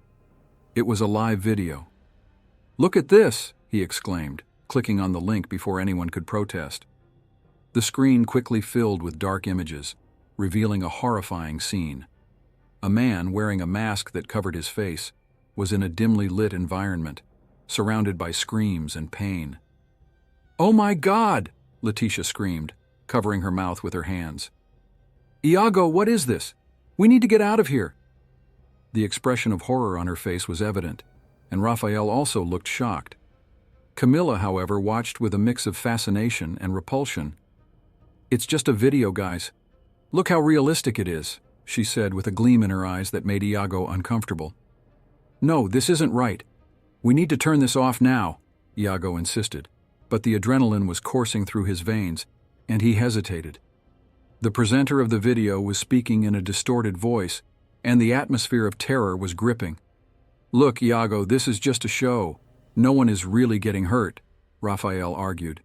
It was a live video. "Look at this!" he exclaimed, clicking on the link before anyone could protest. The screen quickly filled with dark images, revealing a horrifying scene. A man wearing a mask that covered his face was in a dimly lit environment, surrounded by screams and pain. "Oh my God!" Letitia screamed, covering her mouth with her hands. "Iago, what is this? We need to get out of here!" The expression of horror on her face was evident, and Raphael also looked shocked. Camilla, however, watched with a mix of fascination and repulsion. "It's just a video, guys. Look how realistic it is," she said with a gleam in her eyes that made Iago uncomfortable. "No, this isn't right. We need to turn this off now," Iago insisted, but the adrenaline was coursing through his veins, and he hesitated. The presenter of the video was speaking in a distorted voice, and the atmosphere of terror was gripping. "Look, Iago, this is just a show. No one is really getting hurt," Raphael argued.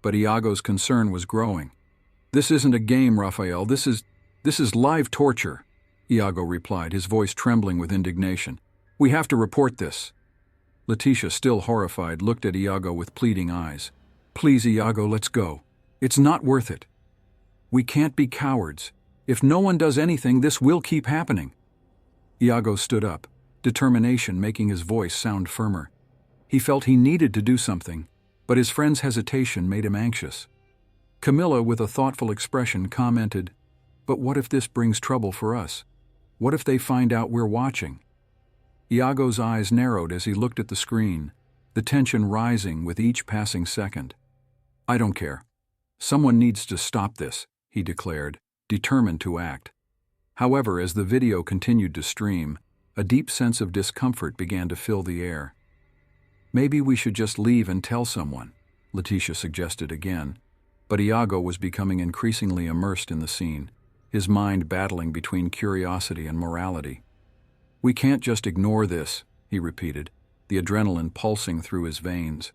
But Iago's concern was growing. "This isn't a game, Raphael. This is live torture," Iago replied, his voice trembling with indignation. "We have to report this." Letitia, still horrified, looked at Iago with pleading eyes. "Please, Iago, let's go. It's not worth it. We can't be cowards. If no one does anything, this will keep happening." Iago stood up, determination making his voice sound firmer. He felt he needed to do something, but his friend's hesitation made him anxious. Camilla, with a thoughtful expression, commented, "But what if this brings trouble for us? What if they find out we're watching?" Iago's eyes narrowed as he looked at the screen, the tension rising with each passing second. "I don't care. Someone needs to stop this," he declared, determined to act. However, as the video continued to stream, a deep sense of discomfort began to fill the air. "Maybe we should just leave and tell someone," Letitia suggested again, but Iago was becoming increasingly immersed in the scene, his mind battling between curiosity and morality. "We can't just ignore this," he repeated, the adrenaline pulsing through his veins.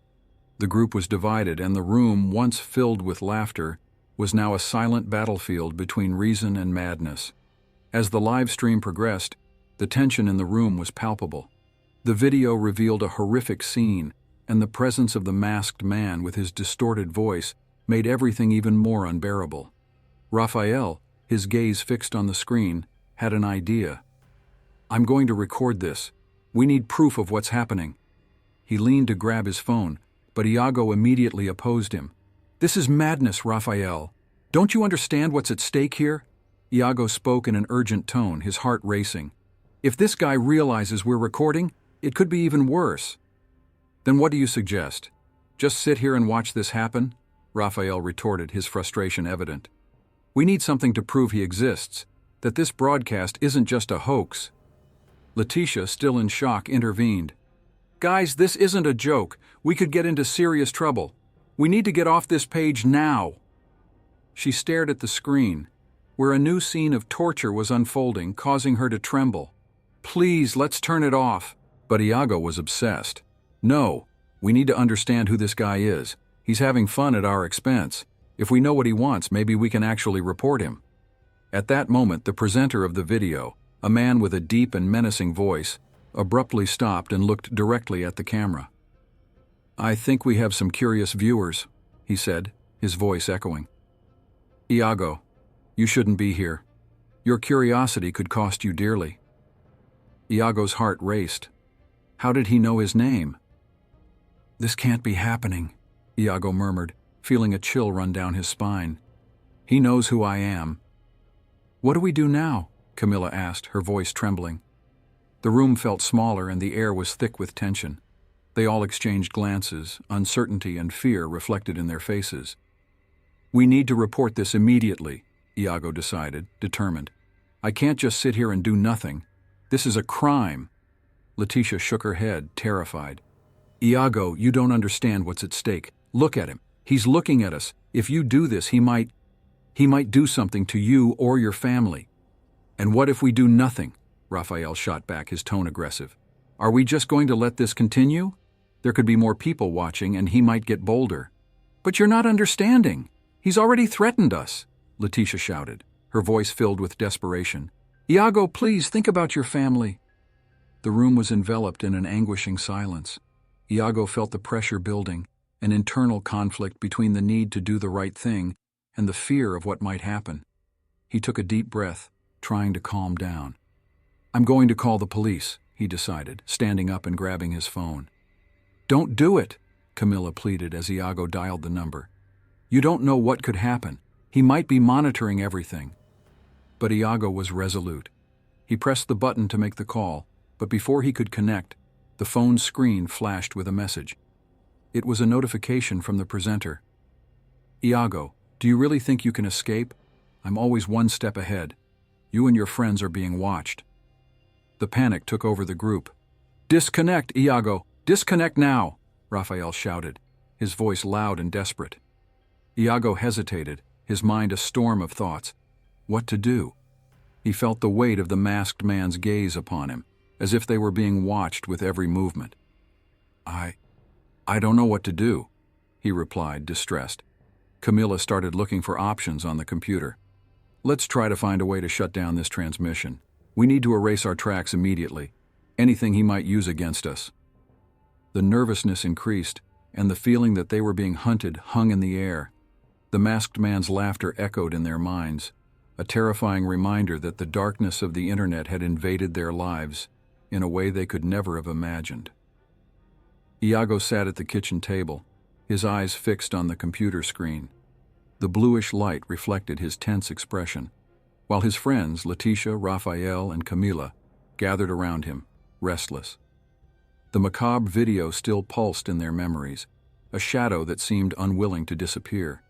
The group was divided, and the room, once filled with laughter, was now a silent battlefield between reason and madness. As the live stream progressed, the tension in the room was palpable. The video revealed a horrific scene, and the presence of the masked man with his distorted voice made everything even more unbearable. Raphael, his gaze fixed on the screen, had an idea. "I'm going to record this. We need proof of what's happening." He leaned to grab his phone, but Iago immediately opposed him. "This is madness, Raphael. Don't you understand what's at stake here?" Iago spoke in an urgent tone, his heart racing. "If this guy realizes we're recording, it could be even worse." "Then what do you suggest? Just sit here and watch this happen?" Raphael retorted, his frustration evident. "We need something to prove he exists, that this broadcast isn't just a hoax." Letitia, still in shock, intervened. "Guys, this isn't a joke. We could get into serious trouble. We need to get off this page now." She stared at the screen, where a new scene of torture was unfolding, causing her to tremble. "Please, let's turn it off." But Iago was obsessed. "No, we need to understand who this guy is. He's having fun at our expense. If we know what he wants, maybe we can actually report him." At that moment, the presenter of the video, a man with a deep and menacing voice, abruptly stopped and looked directly at the camera. "I think we have some curious viewers," he said, his voice echoing. "Iago, you shouldn't be here. Your curiosity could cost you dearly." Iago's heart raced. How did he know his name? "This can't be happening," Iago murmured, feeling a chill run down his spine. "He knows who I am." "What do we do now?" Camilla asked, her voice trembling. The room felt smaller and the air was thick with tension. They all exchanged glances, uncertainty and fear reflected in their faces. "We need to report this immediately," Iago decided, determined. "I can't just sit here and do nothing. This is a crime." Letitia shook her head, terrified. "Iago, you don't understand what's at stake. Look at him. He's looking at us. If you do this, he might do something to you or your family." "And what if we do nothing?" Raphael shot back, his tone aggressive. "Are we just going to let this continue? There could be more people watching and he might get bolder." "But you're not understanding. He's already threatened us," Letitia shouted, her voice filled with desperation. "Iago, please think about your family." The room was enveloped in an anguishing silence. Iago felt the pressure building, an internal conflict between the need to do the right thing and the fear of what might happen. He took a deep breath, trying to calm down. "I'm going to call the police," he decided, standing up and grabbing his phone. "Don't do it," Camilla pleaded as Iago dialed the number. "You don't know what could happen. He might be monitoring everything." But Iago was resolute. He pressed the button to make the call, but before he could connect, the phone's screen flashed with a message. It was a notification from the presenter. "Iago, do you really think you can escape? I'm always one step ahead. You and your friends are being watched." The panic took over the group. "Disconnect, Iago! Disconnect now!" Raphael shouted, his voice loud and desperate. Iago hesitated, his mind a storm of thoughts. What to do? He felt the weight of the masked man's gaze upon him, as if they were being watched with every movement. I don't know what to do," he replied, distressed. Camilla started looking for options on the computer. "Let's try to find a way to shut down this transmission. We need to erase our tracks immediately. Anything he might use against us." The nervousness increased, and the feeling that they were being hunted hung in the air. The masked man's laughter echoed in their minds, a terrifying reminder that the darkness of the internet had invaded their lives in a way they could never have imagined. Iago sat at the kitchen table, his eyes fixed on the computer screen. The bluish light reflected his tense expression, while his friends, Letitia, Raphael, and Camila, gathered around him, restless. The macabre video still pulsed in their memories, a shadow that seemed unwilling to disappear.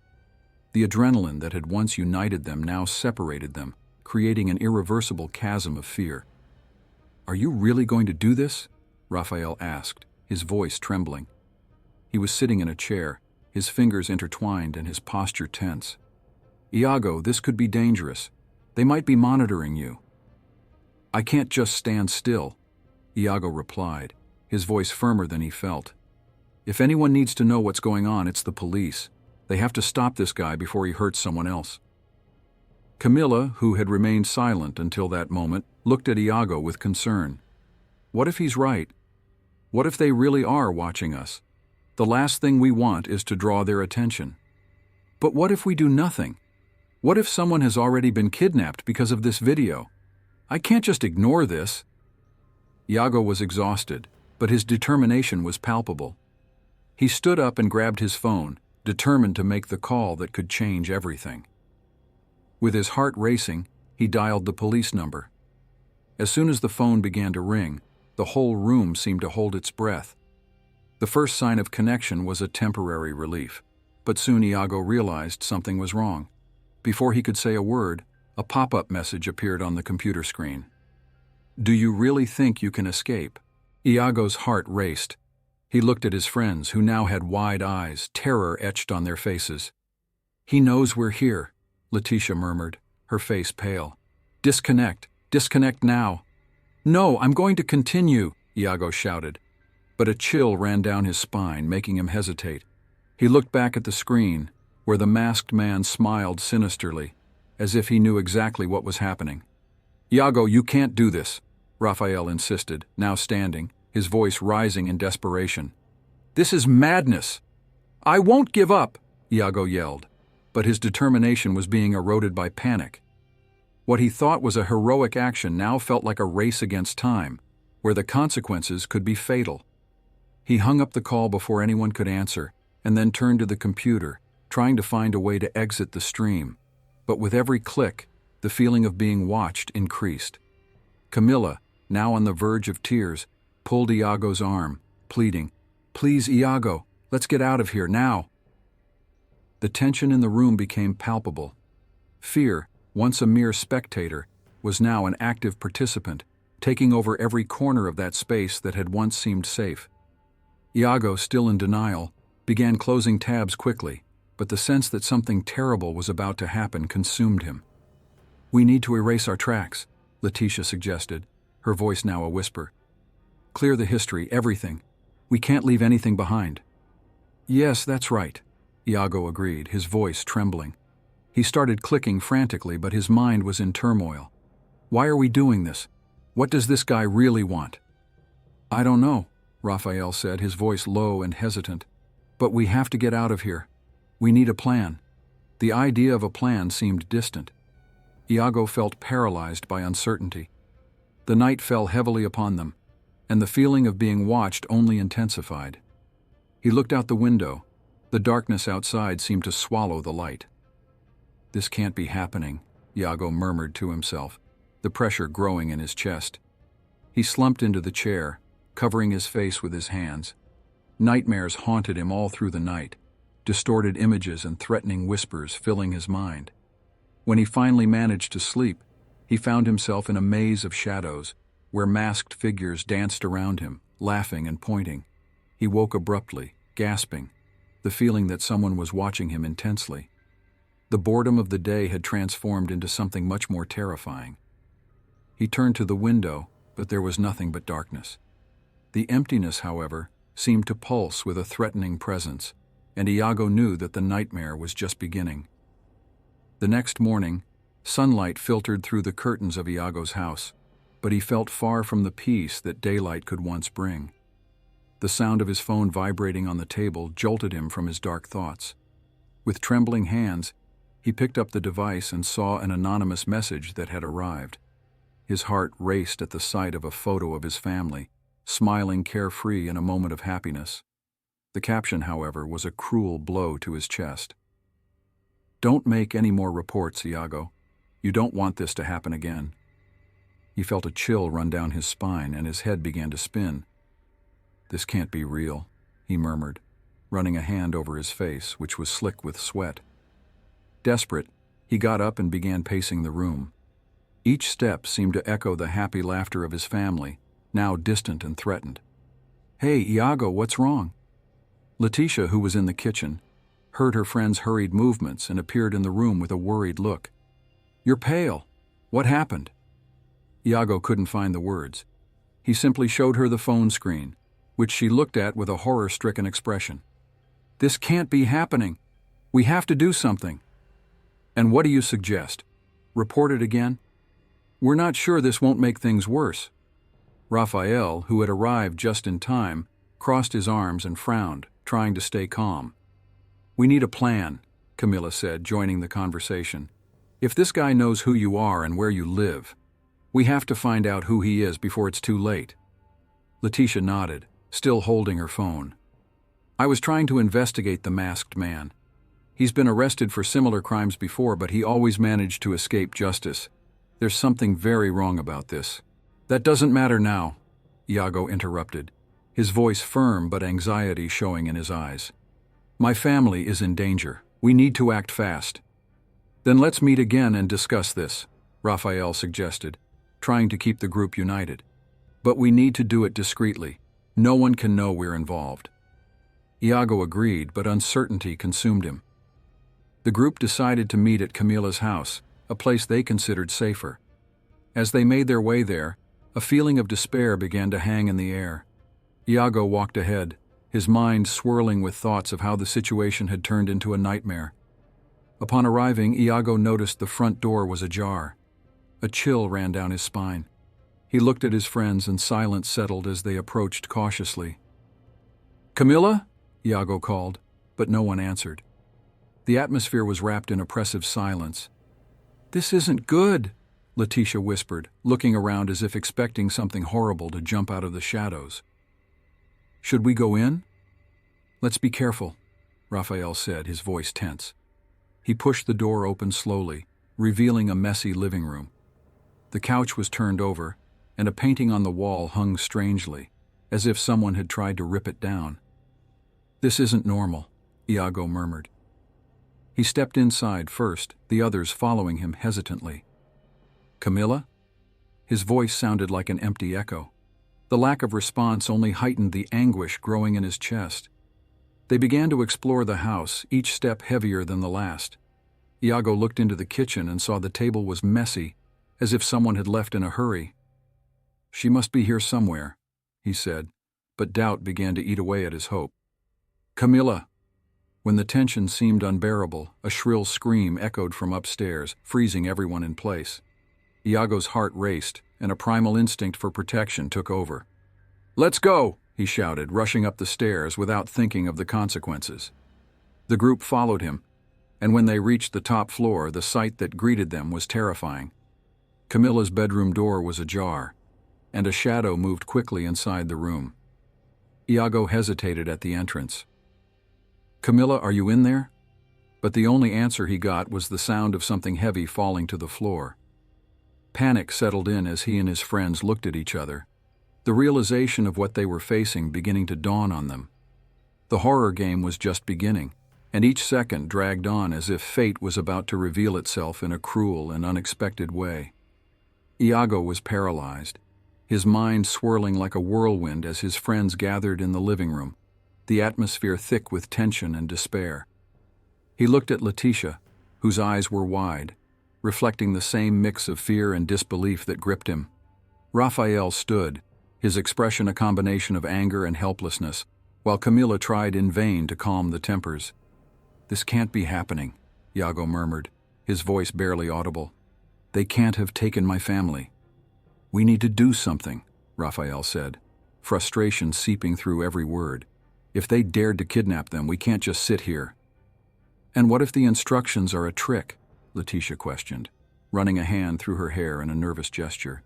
The adrenaline that had once united them now separated them, creating an irreversible chasm of fear. "Are you really going to do this?" Raphael asked, his voice trembling. He was sitting in a chair, his fingers intertwined and his posture tense. "Iago, this could be dangerous. They might be monitoring you." "I can't just stand still," Iago replied, his voice firmer than he felt. "If anyone needs to know what's going on, it's the police. They have to stop this guy before he hurts someone else." Camilla, who had remained silent until that moment, looked at Iago with concern. "What if he's right? What if they really are watching us? The last thing we want is to draw their attention. But what if we do nothing? What if someone has already been kidnapped because of this video? I can't just ignore this." Iago was exhausted, but his determination was palpable. He stood up and grabbed his phone, determined to make the call that could change everything. With his heart racing, he dialed the police number. As soon as the phone began to ring, the whole room seemed to hold its breath. The first sign of connection was a temporary relief, but soon Iago realized something was wrong. Before he could say a word, a pop-up message appeared on the computer screen. "Do you really think you can escape?" Iago's heart raced. He looked at his friends, who now had wide eyes, terror etched on their faces. "He knows we're here," Letitia murmured, her face pale. "Disconnect. Disconnect now." "No, I'm going to continue," Iago shouted. But a chill ran down his spine, making him hesitate. He looked back at the screen, where the masked man smiled sinisterly, as if he knew exactly what was happening. "Iago, you can't do this," Raphael insisted, now standing, his voice rising in desperation. "This is madness." "I won't give up," Iago yelled, but his determination was being eroded by panic. What he thought was a heroic action now felt like a race against time, where the consequences could be fatal. He hung up the call before anyone could answer, and then turned to the computer, trying to find a way to exit the stream. But with every click, the feeling of being watched increased. Camilla, now on the verge of tears, pulled Iago's arm, pleading, "Please, Iago, let's get out of here now." The tension in the room became palpable. Fear, once a mere spectator, was now an active participant, taking over every corner of that space that had once seemed safe. Iago, still in denial, began closing tabs quickly, but the sense that something terrible was about to happen consumed him. "We need to erase our tracks," Letitia suggested, her voice now a whisper. "Clear the history, everything. We can't leave anything behind." "Yes, that's right," Iago agreed, his voice trembling. He started clicking frantically, but his mind was in turmoil. "Why are we doing this? What does this guy really want?" "I don't know," Raphael said, his voice low and hesitant. "But we have to get out of here. We need a plan." The idea of a plan seemed distant. Iago felt paralyzed by uncertainty. The night fell heavily upon them, and the feeling of being watched only intensified. He looked out the window. The darkness outside seemed to swallow the light. "This can't be happening," Iago murmured to himself, the pressure growing in his chest. He slumped into the chair, covering his face with his hands. Nightmares haunted him all through the night, distorted images and threatening whispers filling his mind. When he finally managed to sleep, he found himself in a maze of shadows, where masked figures danced around him, laughing and pointing. He woke abruptly, gasping, the feeling that someone was watching him intensely. The boredom of the day had transformed into something much more terrifying. He turned to the window, but there was nothing but darkness. The emptiness, however, seemed to pulse with a threatening presence, and Iago knew that the nightmare was just beginning. The next morning, sunlight filtered through the curtains of Iago's house, but he felt far from the peace that daylight could once bring. The sound of his phone vibrating on the table jolted him from his dark thoughts. With trembling hands, he picked up the device and saw an anonymous message that had arrived. His heart raced at the sight of a photo of his family, smiling carefree in a moment of happiness. The caption, however, was a cruel blow to his chest. "Don't make any more reports, Iago. You don't want this to happen again." He felt a chill run down his spine and his head began to spin. "This can't be real," he murmured, running a hand over his face, which was slick with sweat. Desperate, he got up and began pacing the room. Each step seemed to echo the happy laughter of his family, now distant and threatened. "Hey, Iago, what's wrong?" Letitia, who was in the kitchen, heard her friend's hurried movements and appeared in the room with a worried look. "You're pale. What happened?" Iago couldn't find the words. He simply showed her the phone screen, which she looked at with a horror-stricken expression. "This can't be happening. We have to do something." "And what do you suggest? Report it again?" "We're not sure this won't make things worse." Raphael, who had arrived just in time, crossed his arms and frowned, trying to stay calm. "We need a plan," Camilla said, joining the conversation. "If this guy knows who you are and where you live, we have to find out who he is before it's too late." Letitia nodded, still holding her phone. "I was trying to investigate the masked man. He's been arrested for similar crimes before, but he always managed to escape justice. There's something very wrong about this." "That doesn't matter now," Iago interrupted, his voice firm but anxiety showing in his eyes. "My family is in danger. We need to act fast." "Then let's meet again and discuss this," Raphael suggested, trying to keep the group united. "But we need to do it discreetly. No one can know we're involved." Iago agreed, but uncertainty consumed him. The group decided to meet at Camilla's house, a place they considered safer. As they made their way there, a feeling of despair began to hang in the air. Iago walked ahead, his mind swirling with thoughts of how the situation had turned into a nightmare. Upon arriving, Iago noticed the front door was ajar. A chill ran down his spine. He looked at his friends and silence settled as they approached cautiously. "Camilla?" Iago called, but no one answered. The atmosphere was wrapped in oppressive silence. "This isn't good," Letitia whispered, looking around as if expecting something horrible to jump out of the shadows. "Should we go in?" "Let's be careful," Raphael said, his voice tense. He pushed the door open slowly, revealing a messy living room. The couch was turned over, and a painting on the wall hung strangely, as if someone had tried to rip it down. "This isn't normal," Iago murmured. He stepped inside first, the others following him hesitantly. "Camilla?" His voice sounded like an empty echo. The lack of response only heightened the anguish growing in his chest. They began to explore the house, each step heavier than the last. Iago looked into the kitchen and saw the table was messy, as if someone had left in a hurry. "She must be here somewhere," he said, but doubt began to eat away at his hope. "Camilla!" When the tension seemed unbearable, a shrill scream echoed from upstairs, freezing everyone in place. Iago's heart raced, and a primal instinct for protection took over. "Let's go!" he shouted, rushing up the stairs without thinking of the consequences. The group followed him, and when they reached the top floor, the sight that greeted them was terrifying. Camilla's bedroom door was ajar, and a shadow moved quickly inside the room. Iago hesitated at the entrance. "Camilla, are you in there?" But the only answer he got was the sound of something heavy falling to the floor. Panic settled in as he and his friends looked at each other, the realization of what they were facing beginning to dawn on them. The horror game was just beginning, and each second dragged on as if fate was about to reveal itself in a cruel and unexpected way. Iago was paralyzed, his mind swirling like a whirlwind as his friends gathered in the living room, the atmosphere thick with tension and despair. He looked at Letitia, whose eyes were wide, reflecting the same mix of fear and disbelief that gripped him. Raphael stood, his expression a combination of anger and helplessness, while Camilla tried in vain to calm the tempers. "This can't be happening," Iago murmured, his voice barely audible. "They can't have taken my family." "We need to do something," Raphael said, frustration seeping through every word. "If they dared to kidnap them, we can't just sit here." "And what if the instructions are a trick?" Letitia questioned, running a hand through her hair in a nervous gesture.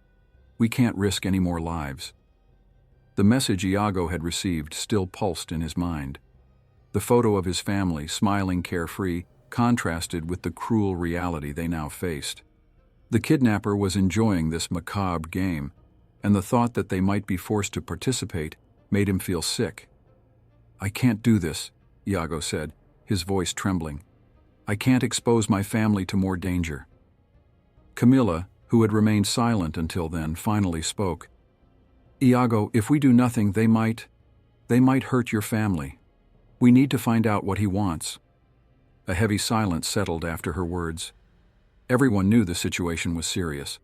"We can't risk any more lives." The message Iago had received still pulsed in his mind. The photo of his family, smiling carefree, contrasted with the cruel reality they now faced. The kidnapper was enjoying this macabre game, and the thought that they might be forced to participate made him feel sick. "I can't do this," Iago said, his voice trembling. "I can't expose my family to more danger." Camilla, who had remained silent until then, finally spoke. "Iago, if we do nothing, they might hurt your family. We need to find out what he wants." A heavy silence settled after her words. Everyone knew the situation was serious.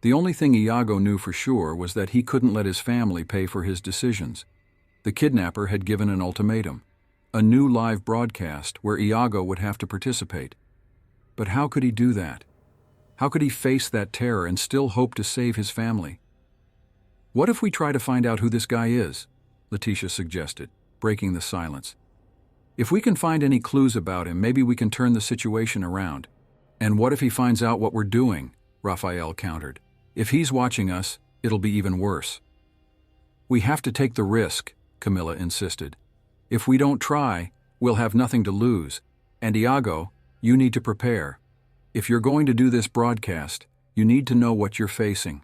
The only thing Iago knew for sure was that he couldn't let his family pay for his decisions. The kidnapper had given an ultimatum, a new live broadcast where Iago would have to participate. But how could he do that? How could he face that terror and still hope to save his family? "What if we try to find out who this guy is?" Letitia suggested, breaking the silence. "If we can find any clues about him, maybe we can turn the situation around." "And what if he finds out what we're doing?" Raphael countered. "If he's watching us, it'll be even worse." "We have to take the risk," Camilla insisted. "If we don't try, we'll have nothing to lose. And Iago, you need to prepare. If you're going to do this broadcast, you need to know what you're facing."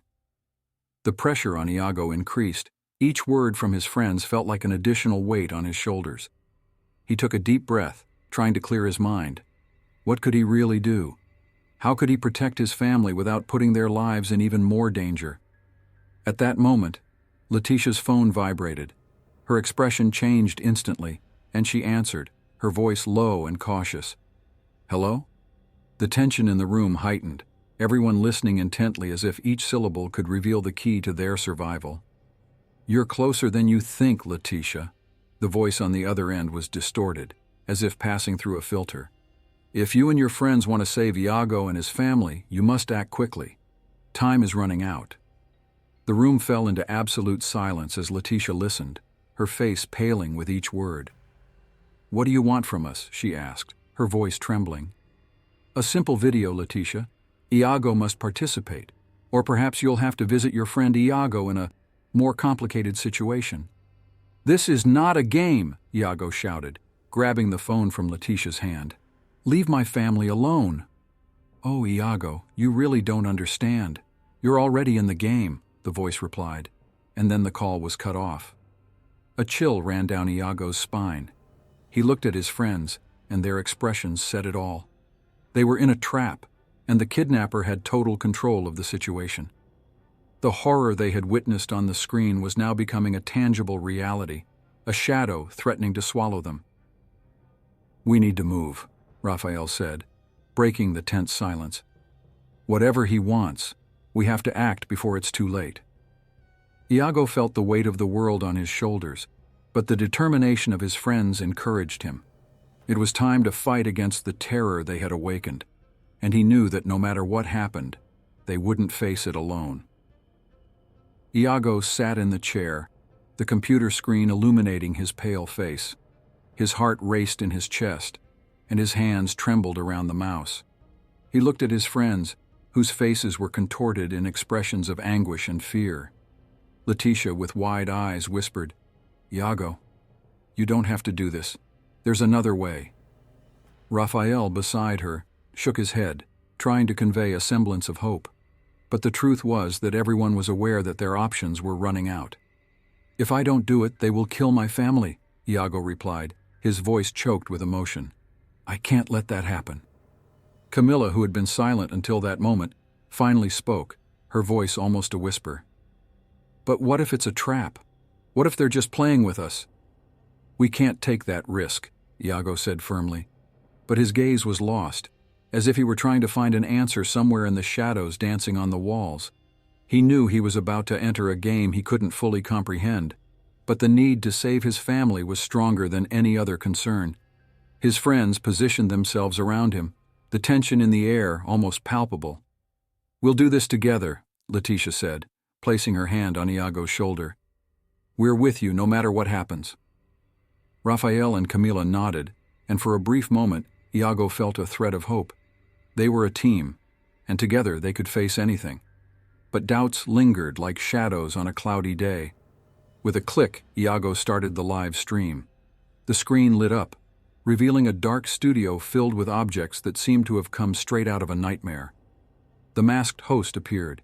The pressure on Iago increased. Each word from his friends felt like an additional weight on his shoulders. He took a deep breath, trying to clear his mind. What could he really do? How could he protect his family without putting their lives in even more danger? At that moment, Letitia's phone vibrated. Her expression changed instantly, and she answered, her voice low and cautious. "Hello?" The tension in the room heightened, everyone listening intently as if each syllable could reveal the key to their survival. "You're closer than you think, Letitia." The voice on the other end was distorted, as if passing through a filter. "If you and your friends want to save Iago and his family, you must act quickly. Time is running out." The room fell into absolute silence as Letitia listened, her face paling with each word. "What do you want from us?" she asked, her voice trembling. "A simple video, Letitia. Iago must participate. Or perhaps you'll have to visit your friend Iago in a more complicated situation." "This is not a game," Iago shouted, grabbing the phone from Letitia's hand. "Leave my family alone." "Oh, Iago, you really don't understand. You're already in the game," the voice replied, and then the call was cut off. A chill ran down Iago's spine. He looked at his friends, and their expressions said it all. They were in a trap, and the kidnapper had total control of the situation. The horror they had witnessed on the screen was now becoming a tangible reality, a shadow threatening to swallow them. "We need to move," Raphael said, breaking the tense silence. "Whatever he wants, we have to act before it's too late." Iago felt the weight of the world on his shoulders, but the determination of his friends encouraged him. It was time to fight against the terror they had awakened, and he knew that no matter what happened, they wouldn't face it alone. Iago sat in the chair, the computer screen illuminating his pale face. His heart raced in his chest, and his hands trembled around the mouse. He looked at his friends, whose faces were contorted in expressions of anguish and fear. Letitia, with wide eyes, whispered, "Iago, you don't have to do this. There's another way." Raphael, beside her, shook his head, trying to convey a semblance of hope. But the truth was that everyone was aware that their options were running out. "If I don't do it, they will kill my family," Iago replied, his voice choked with emotion. "I can't let that happen." Camilla, who had been silent until that moment, finally spoke, her voice almost a whisper. "But what if it's a trap? What if they're just playing with us?" "We can't take that risk," Iago said firmly. But his gaze was lost. as if he were trying to find an answer somewhere in the shadows dancing on the walls. He knew he was about to enter a game he couldn't fully comprehend, but the need to save his family was stronger than any other concern. His friends positioned themselves around him, the tension in the air almost palpable. "We'll do this together," Letitia said, placing her hand on Iago's shoulder. "We're with you no matter what happens." Raphael and Camila nodded, and for a brief moment, Iago felt a thread of hope. They were a team, and together they could face anything. But doubts lingered like shadows on a cloudy day. With a click, Iago started the live stream. The screen lit up, revealing a dark studio filled with objects that seemed to have come straight out of a nightmare. The masked host appeared,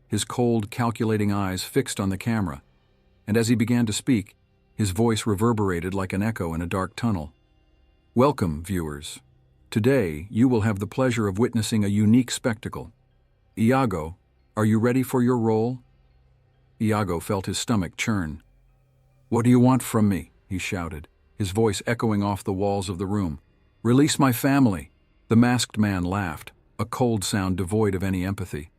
his cold, calculating eyes fixed on the camera, and as he began to speak, his voice reverberated like an echo in a dark tunnel. "Welcome, viewers. Today, you will have the pleasure of witnessing a unique spectacle. Iago, are you ready for your role?" Iago felt his stomach churn. "What do you want from me?" he shouted, his voice echoing off the walls of the room. "Release my family." The masked man laughed, a cold sound devoid of any empathy.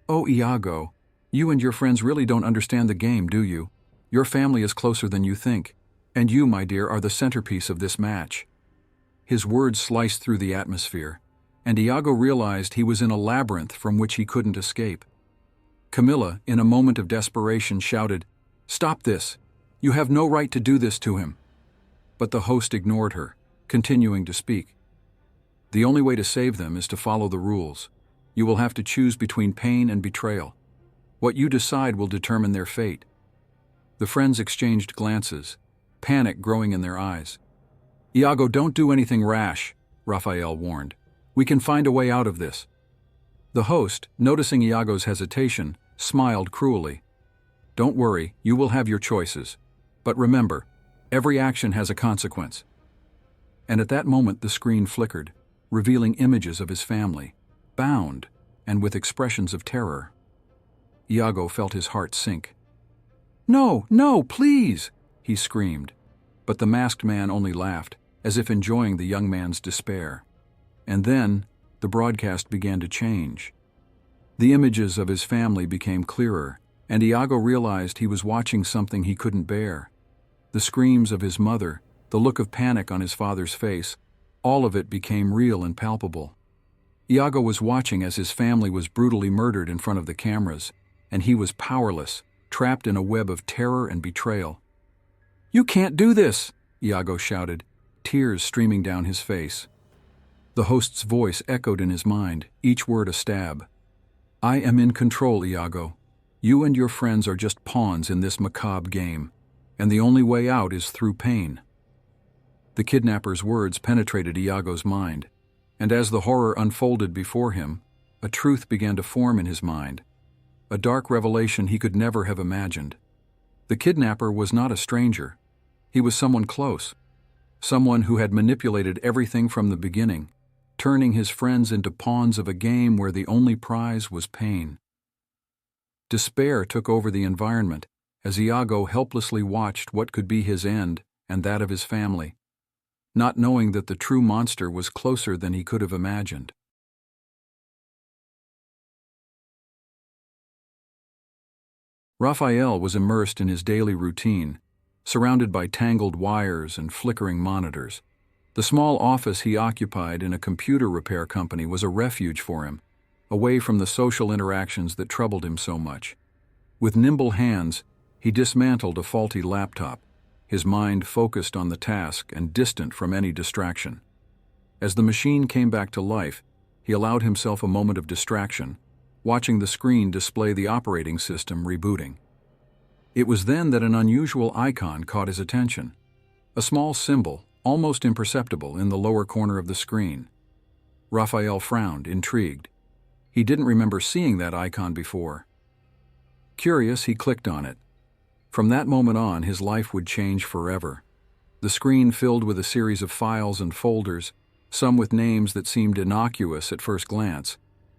"Oh, Iago, you and your friends really don't understand the game, do you? Your family is closer than you think, and you, my dear, are the centerpiece of this match." His words sliced through the atmosphere, and Iago realized he was in a labyrinth from which he couldn't escape. Camila, in a moment of desperation, shouted, "Stop this! You have no right to do this to him." But the host ignored her, continuing to speak. "The only way to save them is to follow the rules. You will have to choose between pain and betrayal. What you decide will determine their fate." The friends exchanged glances, panic growing in their eyes. "Iago, don't do anything rash," Raphael warned. "We can find a way out of this." The host, noticing Iago's hesitation, smiled cruelly. "Don't worry, you will have your choices. But remember, every action has a consequence." And at that moment the screen flickered, revealing images of his family, bound, and with expressions of terror. Iago felt his heart sink. "No, no, please!" he screamed. But the masked man only laughed, as if enjoying the young man's despair. And then, the broadcast began to change. The images of his family became clearer, and Iago realized he was watching something he couldn't bear. The screams of his mother, the look of panic on his father's face, all of it became real and palpable. Iago was watching as his family was brutally murdered in front of the cameras, and he was powerless, trapped in a web of terror and betrayal. "You can't do this!" Iago shouted, tears streaming down his face. The host's voice echoed in his mind, each word a stab. "I am in control, Iago. You and your friends are just pawns in this macabre game, and the only way out is through pain." The kidnapper's words penetrated Iago's mind, and as the horror unfolded before him, a truth began to form in his mind, a dark revelation he could never have imagined. The kidnapper was not a stranger. He was someone close, someone who had manipulated everything from the beginning, turning his friends into pawns of a game where the only prize was pain. Despair took over the environment as Iago helplessly watched what could be his end and that of his family, not knowing that the true monster was closer than he could have imagined. Raphael was immersed in his daily routine, surrounded by tangled wires and flickering monitors. The small office he occupied in a computer repair company was a refuge for him, away from the social interactions that troubled him so much. With nimble hands, he dismantled a faulty laptop, his mind focused on the task and distant from any distraction. As the machine came back to life, he allowed himself a moment of distraction, watching the screen display the operating system rebooting. It was then that an unusual icon caught his attention, a small symbol, almost imperceptible, in the lower corner of the screen. Raphael frowned, intrigued. He didn't remember seeing that icon before. Curious, he clicked on it. From that moment on, his life would change forever. The screen filled with a series of files and folders, some with names that seemed innocuous at first glance,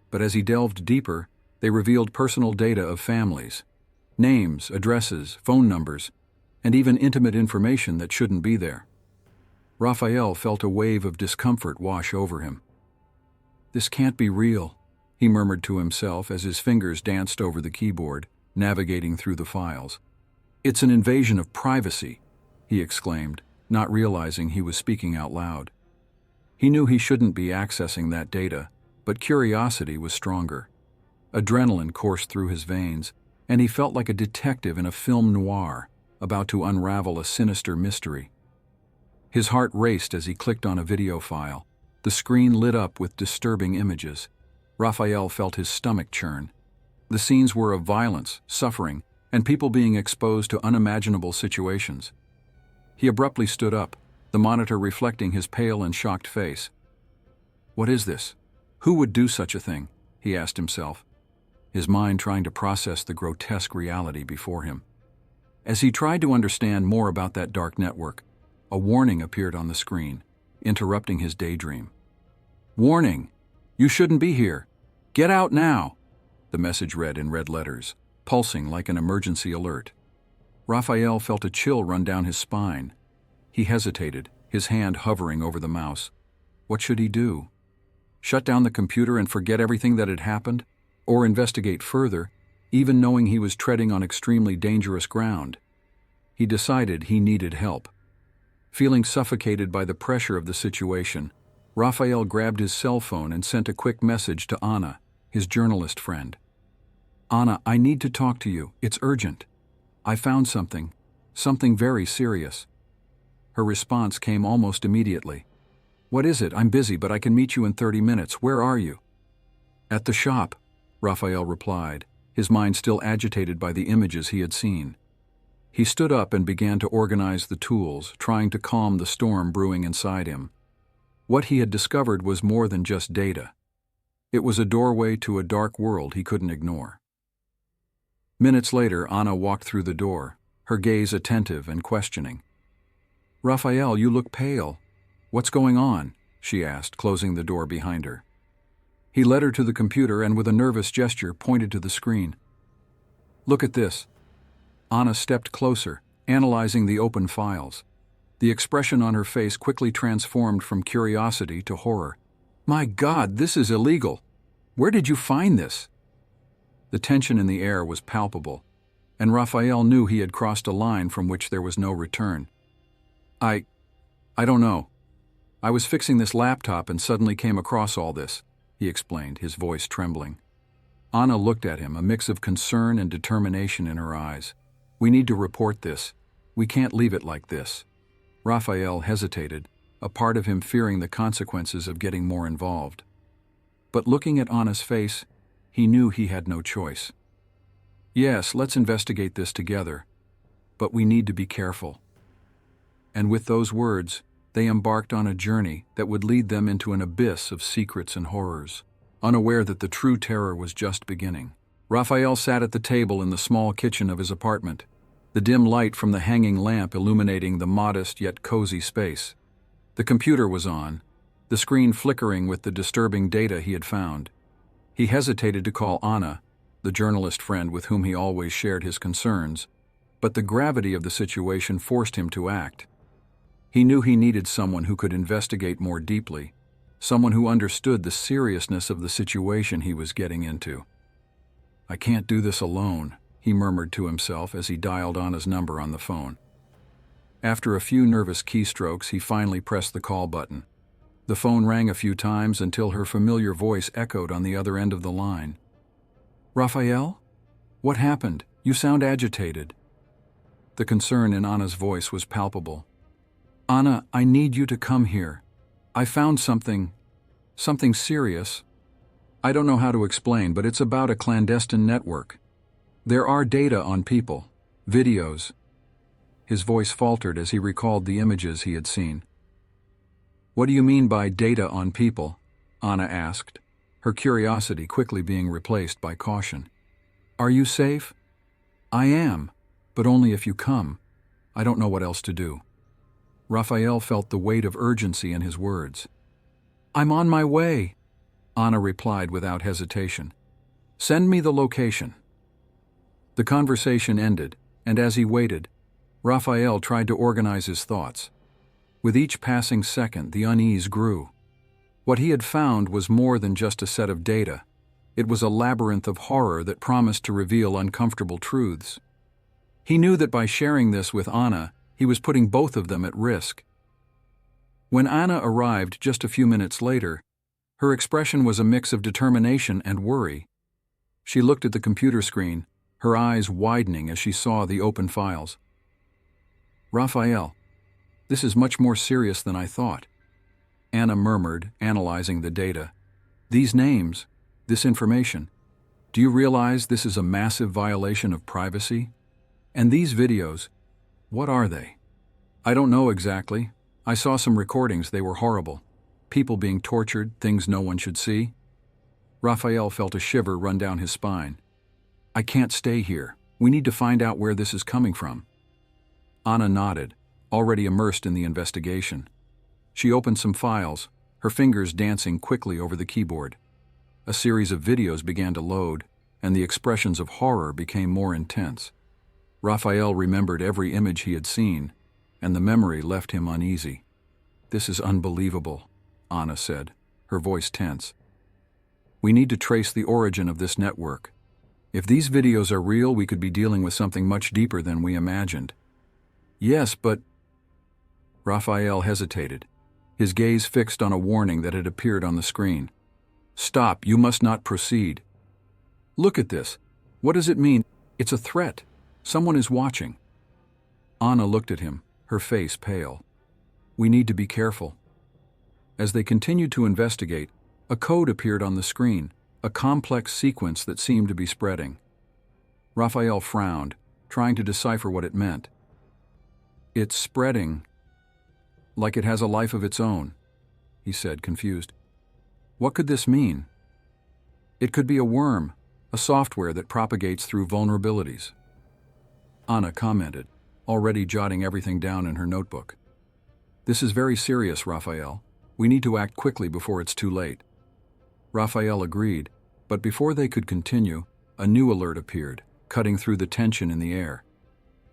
but as he delved deeper, they revealed personal data of families. Names, addresses, phone numbers, and even intimate information that shouldn't be there. Raphael felt a wave of discomfort wash over him. This can't be real, he murmured to himself as his fingers danced over the keyboard, navigating through the files. It's an invasion of privacy, he exclaimed, not realizing he was speaking out loud. He knew he shouldn't be accessing that data, but curiosity was stronger. Adrenaline coursed through his veins, and he felt like a detective in a film noir, about to unravel a sinister mystery. His heart raced as he clicked on a video file. The screen lit up with disturbing images. Raphael felt his stomach churn. The scenes were of violence, suffering, and people being exposed to unimaginable situations. He abruptly stood up, the monitor reflecting his pale and shocked face. What is this? Who would do such a thing? He asked himself, his mind trying to process the grotesque reality before him. As he tried to understand more about that dark network, a warning appeared on the screen, interrupting his daydream. Warning! You shouldn't be here. Get out now! The message read in red letters, pulsing like an emergency alert. Raphael felt a chill run down his spine. He hesitated, his hand hovering over the mouse. What should he do? Shut down the computer and forget everything that had happened? Or investigate further, even knowing he was treading on extremely dangerous ground? He decided he needed help. Feeling suffocated by the pressure of the situation, Raphael grabbed his cell phone and sent a quick message to Anna, his journalist friend. Anna, I need to talk to you. It's urgent. I found something very serious. Her response came almost immediately. What is it? I'm busy, but I can meet you in 30 minutes. Where are you? At the shop, Raphael replied, his mind still agitated by the images he had seen. He stood up and began to organize the tools, trying to calm the storm brewing inside him. What he had discovered was more than just data. It was a doorway to a dark world he couldn't ignore. Minutes later, Anna walked through the door, her gaze attentive and questioning. Raphael, you look pale. What's going on? She asked, closing the door behind her. He led her to the computer and with a nervous gesture pointed to the screen. Look at this. Anna stepped closer, analyzing the open files. The expression on her face quickly transformed from curiosity to horror. My God, this is illegal. Where did you find this? The tension in the air was palpable, and Raphael knew he had crossed a line from which there was no return. I don't know. I was fixing this laptop and suddenly came across all this, he explained, his voice trembling. Anna looked at him, a mix of concern and determination in her eyes. We need to report this. We can't leave it like this. Raphael hesitated, a part of him fearing the consequences of getting more involved. But looking at Anna's face, he knew he had no choice. Yes, let's investigate this together, but we need to be careful. And with those words, they embarked on a journey that would lead them into an abyss of secrets and horrors, unaware that the true terror was just beginning. Raphael sat at the table in the small kitchen of his apartment, the dim light from the hanging lamp illuminating the modest yet cozy space. The computer was on, the screen flickering with the disturbing data he had found. He hesitated to call Anna, the journalist friend with whom he always shared his concerns, but the gravity of the situation forced him to act. He knew he needed someone who could investigate more deeply, someone who understood the seriousness of the situation he was getting into. I can't do this alone, he murmured to himself as he dialed Anna's number on the phone. After a few nervous keystrokes, he finally pressed the call button. The phone rang a few times until her familiar voice echoed on the other end of the line. Raphael? What happened? You sound agitated. The concern in Anna's voice was palpable. Anna, I need you to come here. I found something serious. I don't know how to explain, but it's about a clandestine network. There are data on people, videos. His voice faltered as he recalled the images he had seen. What do you mean by data on people? Anna asked, her curiosity quickly being replaced by caution. Are you safe? I am, but only if you come. I don't know what else to do. Raphael felt the weight of urgency in his words. I'm on my way, Anna replied without hesitation. Send me the location. The conversation ended, and as he waited, Raphael tried to organize his thoughts. With each passing second, the unease grew. What he had found was more than just a set of data. It was a labyrinth of horror that promised to reveal uncomfortable truths. He knew that by sharing this with Anna, he was putting both of them at risk. When Anna arrived just a few minutes later, her expression was a mix of determination and worry. She looked at the computer screen, her eyes widening as she saw the open files. "Raphael, this is much more serious than I thought," Anna murmured, analyzing the data. "These names, this information, do you realize this is a massive violation of privacy? And these videos, what are they?" "I don't know exactly. I saw some recordings, they were horrible. People being tortured, things no one should see." Raphael felt a shiver run down his spine. "I can't stay here. We need to find out where this is coming from." Anna nodded, already immersed in the investigation. She opened some files, her fingers dancing quickly over the keyboard. A series of videos began to load, and the expressions of horror became more intense. Raphael remembered every image he had seen, and the memory left him uneasy. "This is unbelievable," Anna said, her voice tense. "We need to trace the origin of this network. If these videos are real, we could be dealing with something much deeper than we imagined." "Yes, but—" Raphael hesitated, his gaze fixed on a warning that had appeared on the screen. "Stop, you must not proceed." "Look at this. What does it mean? It's a threat. Someone is watching." Anna looked at him, her face pale. "We need to be careful." As they continued to investigate, a code appeared on the screen, a complex sequence that seemed to be spreading. Raphael frowned, trying to decipher what it meant. "It's spreading like it has a life of its own," he said, confused. "What could this mean?" "It could be a worm, a software that propagates through vulnerabilities," Anna commented, already jotting everything down in her notebook. "This is very serious, Raphael. We need to act quickly before it's too late." Raphael agreed, but before they could continue, a new alert appeared, cutting through the tension in the air.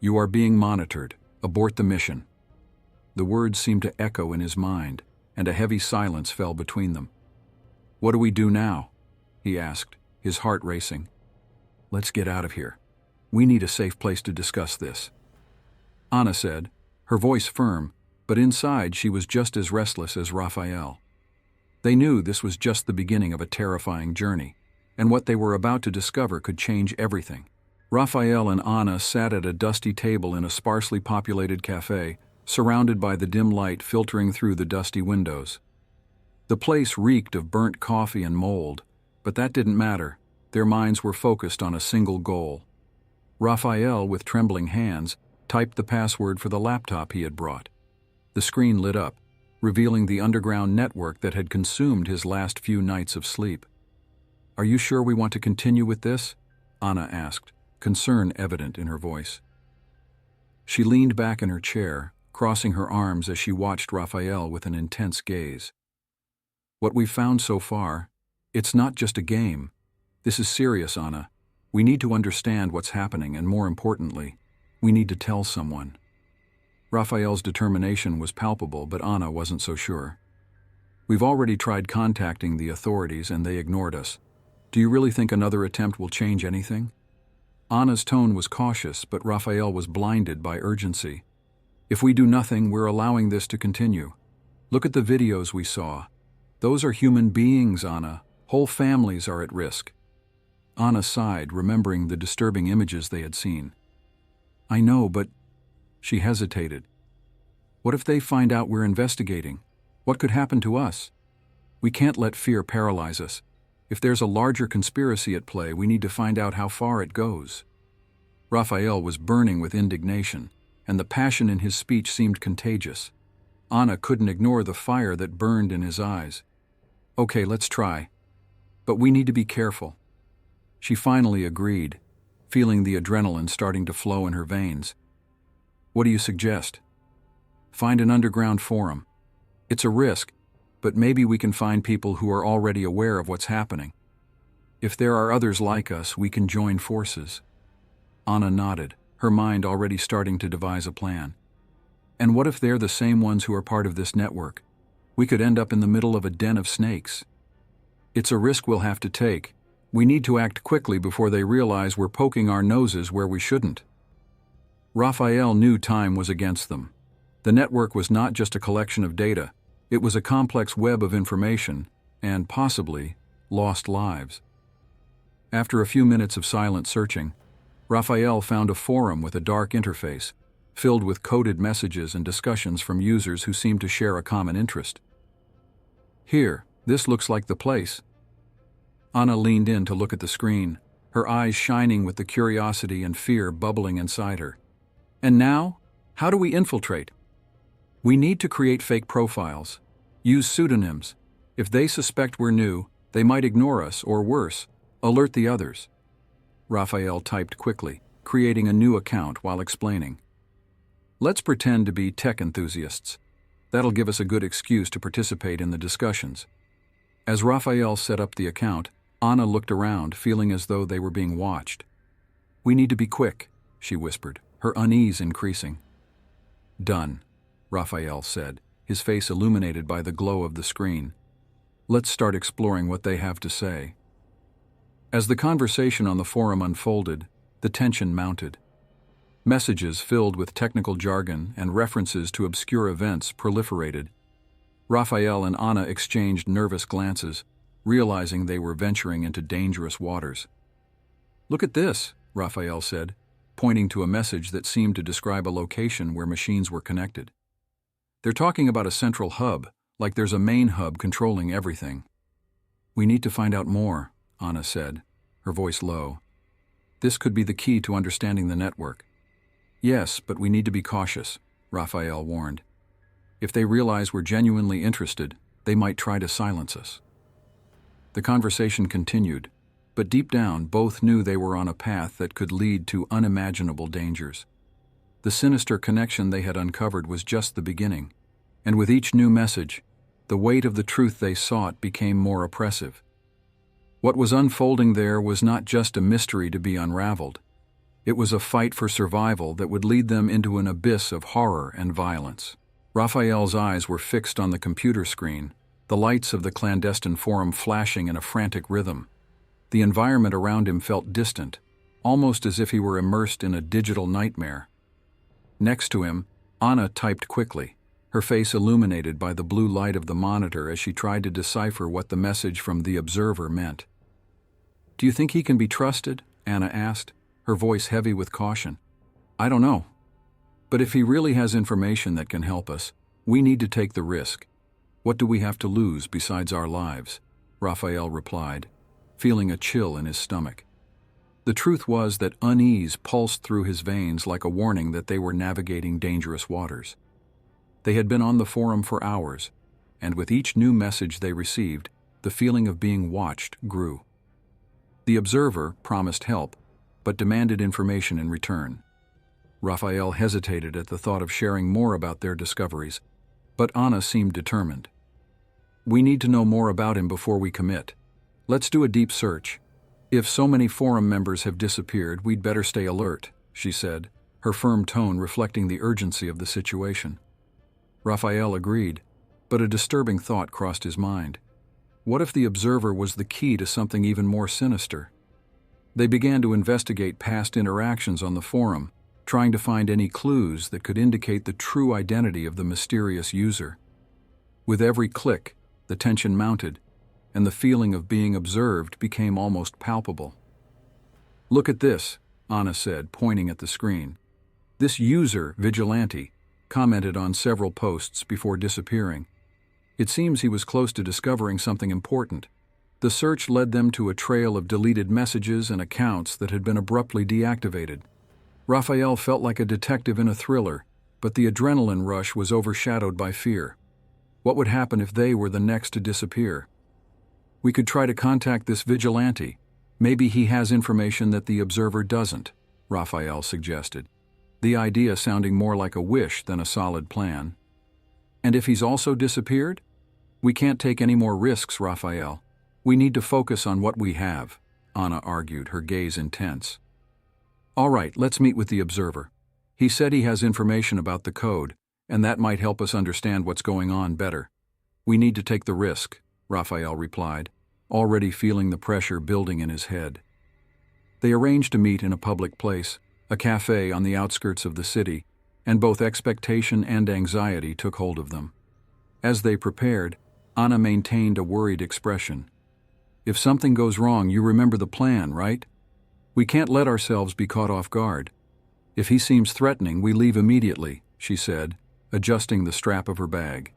"You are being monitored. Abort the mission." The words seemed to echo in his mind, and a heavy silence fell between them. "What do we do now?" he asked, his heart racing. "Let's get out of here. We need a safe place to discuss this," Anna said, her voice firm, but inside she was just as restless as Raphael. They knew this was just the beginning of a terrifying journey, and what they were about to discover could change everything. Raphael and Anna sat at a dusty table in a sparsely populated cafe, surrounded by the dim light filtering through the dusty windows. The place reeked of burnt coffee and mold, but that didn't matter. Their minds were focused on a single goal. Raphael, with trembling hands, typed the password for the laptop he had brought. The screen lit up, revealing the underground network that had consumed his last few nights of sleep. "Are you sure we want to continue with this?" Anna asked, concern evident in her voice. She leaned back in her chair, crossing her arms as she watched Raphael with an intense gaze. "What we've found so far, it's not just a game. This is serious, Anna. We need to understand what's happening, and more importantly, we need to tell someone." Raphael's determination was palpable, but Anna wasn't so sure. "We've already tried contacting the authorities and they ignored us. Do you really think another attempt will change anything?" Anna's tone was cautious, but Raphael was blinded by urgency. "If we do nothing, we're allowing this to continue. Look at the videos we saw. Those are human beings, Anna. Whole families are at risk." Anna sighed, remembering the disturbing images they had seen. "I know, but—" She hesitated. "What if they find out we're investigating? What could happen to us? We can't let fear paralyze us. If there's a larger conspiracy at play, we need to find out how far it goes." Raphael was burning with indignation, and the passion in his speech seemed contagious. Anna couldn't ignore the fire that burned in his eyes. "Okay, let's try. But we need to be careful." She finally agreed, feeling the adrenaline starting to flow in her veins. "What do you suggest?" "Find an underground forum. It's a risk, but maybe we can find people who are already aware of what's happening. If there are others like us, we can join forces." Anna nodded, her mind already starting to devise a plan. "And what if they're the same ones who are part of this network? We could end up in the middle of a den of snakes. It's a risk we'll have to take. We need to act quickly before they realize we're poking our noses where we shouldn't. Raphael knew time was against them. The network was not just a collection of data. It was a complex web of information, and possibly lost lives. After a few minutes of silent searching, Raphael found a forum with a dark interface, filled with coded messages and discussions from users who seemed to share a common interest. Here, this looks like the place. Anna leaned in to look at the screen, her eyes shining with the curiosity and fear bubbling inside her. And now, how do we infiltrate? We need to create fake profiles. Use pseudonyms. If they suspect we're new, they might ignore us, or worse, alert the others. Raphael typed quickly, creating a new account while explaining. Let's pretend to be tech enthusiasts. That'll give us a good excuse to participate in the discussions. As Raphael set up the account, Anna looked around, feeling as though they were being watched. We need to be quick, she whispered, her unease increasing. Done, Raphael said, his face illuminated by the glow of the screen. Let's start exploring what they have to say. As the conversation on the forum unfolded, the tension mounted. Messages filled with technical jargon and references to obscure events proliferated. Raphael and Anna exchanged nervous glances, realizing they were venturing into dangerous waters. Look at this, Raphael said, pointing to a message that seemed to describe a location where machines were connected. They're talking about a central hub, like there's a main hub controlling everything. We need to find out more, Anna said, her voice low. This could be the key to understanding the network. Yes, but we need to be cautious, Raphael warned. If they realize we're genuinely interested, they might try to silence us. The conversation continued, but deep down both knew they were on a path that could lead to unimaginable dangers. The sinister connection they had uncovered was just the beginning, and with each new message, the weight of the truth they sought became more oppressive. What was unfolding there was not just a mystery to be unraveled. It was a fight for survival that would lead them into an abyss of horror and violence. Raphael's eyes were fixed on the computer screen, the lights of the clandestine forum flashing in a frantic rhythm. The environment around him felt distant, almost as if he were immersed in a digital nightmare. Next to him, Anna typed quickly, her face illuminated by the blue light of the monitor as she tried to decipher what the message from the observer meant. Do you think he can be trusted? Anna asked, her voice heavy with caution. I don't know. But if he really has information that can help us, we need to take the risk. What do we have to lose besides our lives? Raphael replied, feeling a chill in his stomach. The truth was that unease pulsed through his veins like a warning that they were navigating dangerous waters. They had been on the forum for hours, and with each new message they received, the feeling of being watched grew. The observer promised help, but demanded information in return. Raphael hesitated at the thought of sharing more about their discoveries, but Anna seemed determined. We need to know more about him before we commit. Let's do a deep search. If so many forum members have disappeared, we'd better stay alert, she said, her firm tone reflecting the urgency of the situation. Raphael agreed, but a disturbing thought crossed his mind. What if the observer was the key to something even more sinister? They began to investigate past interactions on the forum, trying to find any clues that could indicate the true identity of the mysterious user. With every click, the tension mounted, and the feeling of being observed became almost palpable. Look at this, Anna said, pointing at the screen. This user, Vigilante, commented on several posts before disappearing. It seems he was close to discovering something important. The search led them to a trail of deleted messages and accounts that had been abruptly deactivated. Raphael felt like a detective in a thriller, but the adrenaline rush was overshadowed by fear. What would happen if they were the next to disappear? We could try to contact this Vigilante. Maybe he has information that the observer doesn't, Raphael suggested, the idea sounding more like a wish than a solid plan. And if he's also disappeared? We can't take any more risks, Raphael. We need to focus on what we have, Anna argued, her gaze intense. All right, let's meet with the observer. He said he has information about the code, and that might help us understand what's going on better. We need to take the risk, Raphael replied, already feeling the pressure building in his head. They arranged to meet in a public place, a cafe on the outskirts of the city, and both expectation and anxiety took hold of them. As they prepared, Anna maintained a worried expression. If something goes wrong, you remember the plan, right? We can't let ourselves be caught off guard. If he seems threatening, we leave immediately, she said, adjusting the strap of her bag.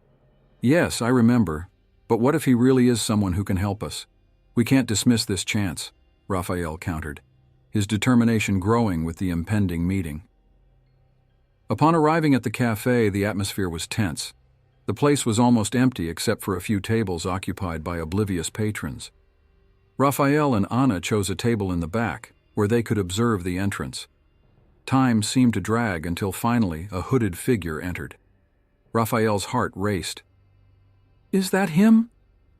Yes, I remember, but what if he really is someone who can help us? We can't dismiss this chance, Raphael countered, his determination growing with the impending meeting. Upon arriving at the cafe, the atmosphere was tense. The place was almost empty except for a few tables occupied by oblivious patrons. Raphael and Anna chose a table in the back, where they could observe the entrance. Time seemed to drag until finally a hooded figure entered. Raphael's heart raced. Is that him?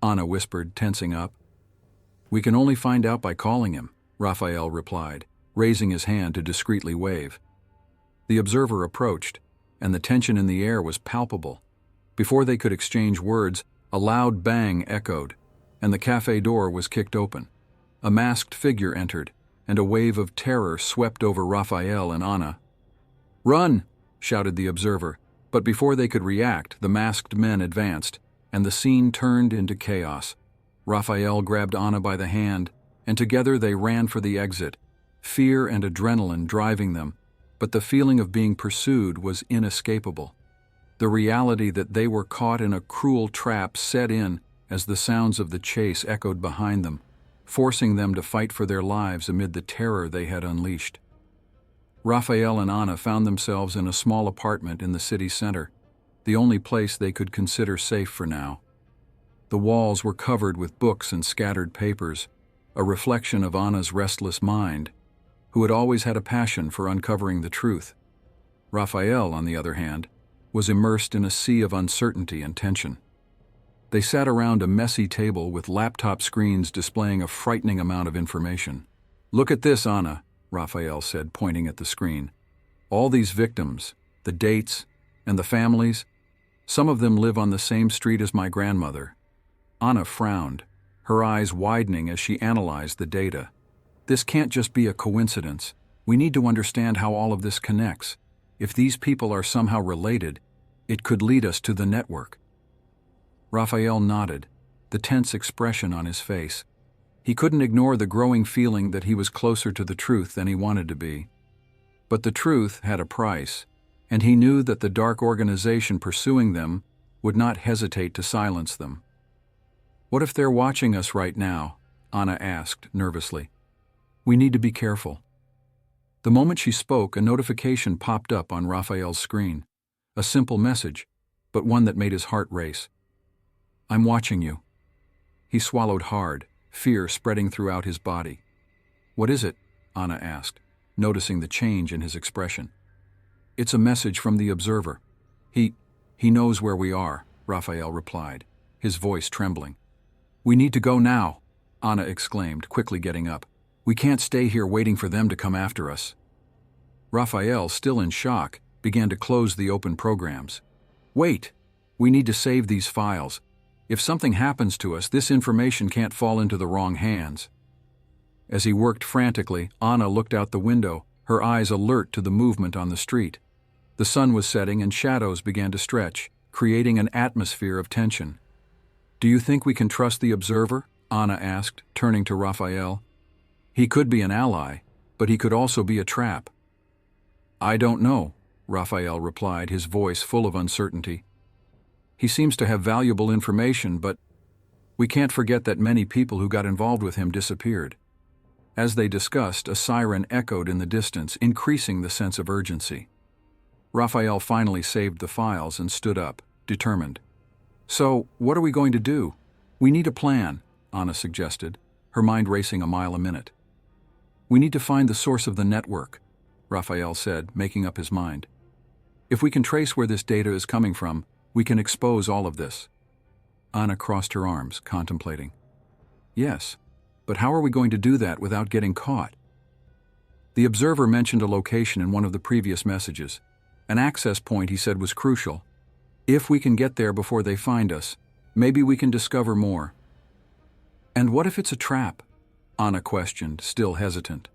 Anna whispered, tensing up. We can only find out by calling him, Raphael replied, raising his hand to discreetly wave. The observer approached, and the tension in the air was palpable. Before they could exchange words, a loud bang echoed, and the cafe door was kicked open. A masked figure entered, and a wave of terror swept over Raphael and Anna. Run! Shouted the observer, but before they could react, the masked men advanced, and the scene turned into chaos. Raphael grabbed Anna by the hand, and together they ran for the exit, fear and adrenaline driving them, but the feeling of being pursued was inescapable. The reality that they were caught in a cruel trap set in as the sounds of the chase echoed behind them, forcing them to fight for their lives amid the terror they had unleashed. Raphael and Anna found themselves in a small apartment in the city center, the only place they could consider safe for now. The walls were covered with books and scattered papers, a reflection of Anna's restless mind, who had always had a passion for uncovering the truth. Raphael, on the other hand, was immersed in a sea of uncertainty and tension. They sat around a messy table with laptop screens displaying a frightening amount of information. Look at this, Anna, Raphael said, pointing at the screen. All these victims, the dates, and the families, some of them live on the same street as my grandmother. Anna frowned, her eyes widening as she analyzed the data. This can't just be a coincidence. We need to understand how all of this connects. If these people are somehow related, it could lead us to the network. Raphael nodded, the tense expression on his face. He couldn't ignore the growing feeling that he was closer to the truth than he wanted to be. But the truth had a price, and he knew that the dark organization pursuing them would not hesitate to silence them. What if they're watching us right now? Anna asked nervously. We need to be careful. The moment she spoke, a notification popped up on Raphael's screen. A simple message, but one that made his heart race. I'm watching you. He swallowed hard, fear spreading throughout his body. What is it? Anna asked, noticing the change in his expression. It's a message from the observer. He knows where we are, Raphael replied, his voice trembling. We need to go now, Anna exclaimed, quickly getting up. We can't stay here waiting for them to come after us. Raphael, still in shock, began to close the open programs. Wait! We need to save these files. If something happens to us, this information can't fall into the wrong hands. As he worked frantically, Anna looked out the window, her eyes alert to the movement on the street. The sun was setting and shadows began to stretch, creating an atmosphere of tension. Do you think we can trust the observer? Anna asked, turning to Raphael. He could be an ally, but he could also be a trap. I don't know, Raphael replied, his voice full of uncertainty. He seems to have valuable information, but we can't forget that many people who got involved with him disappeared. As they discussed, a siren echoed in the distance, increasing the sense of urgency. Raphael finally saved the files and stood up, determined. So, what are we going to do? We need a plan, Anna suggested, her mind racing a mile a minute. We need to find the source of the network, Raphael said, making up his mind. If we can trace where this data is coming from, we can expose all of this. Anna crossed her arms, contemplating. Yes, but how are we going to do that without getting caught? The observer mentioned a location in one of the previous messages. An access point, he said, was crucial. If we can get there before they find us, Maybe we can discover more. And what if it's a trap? Anna questioned, still hesitant.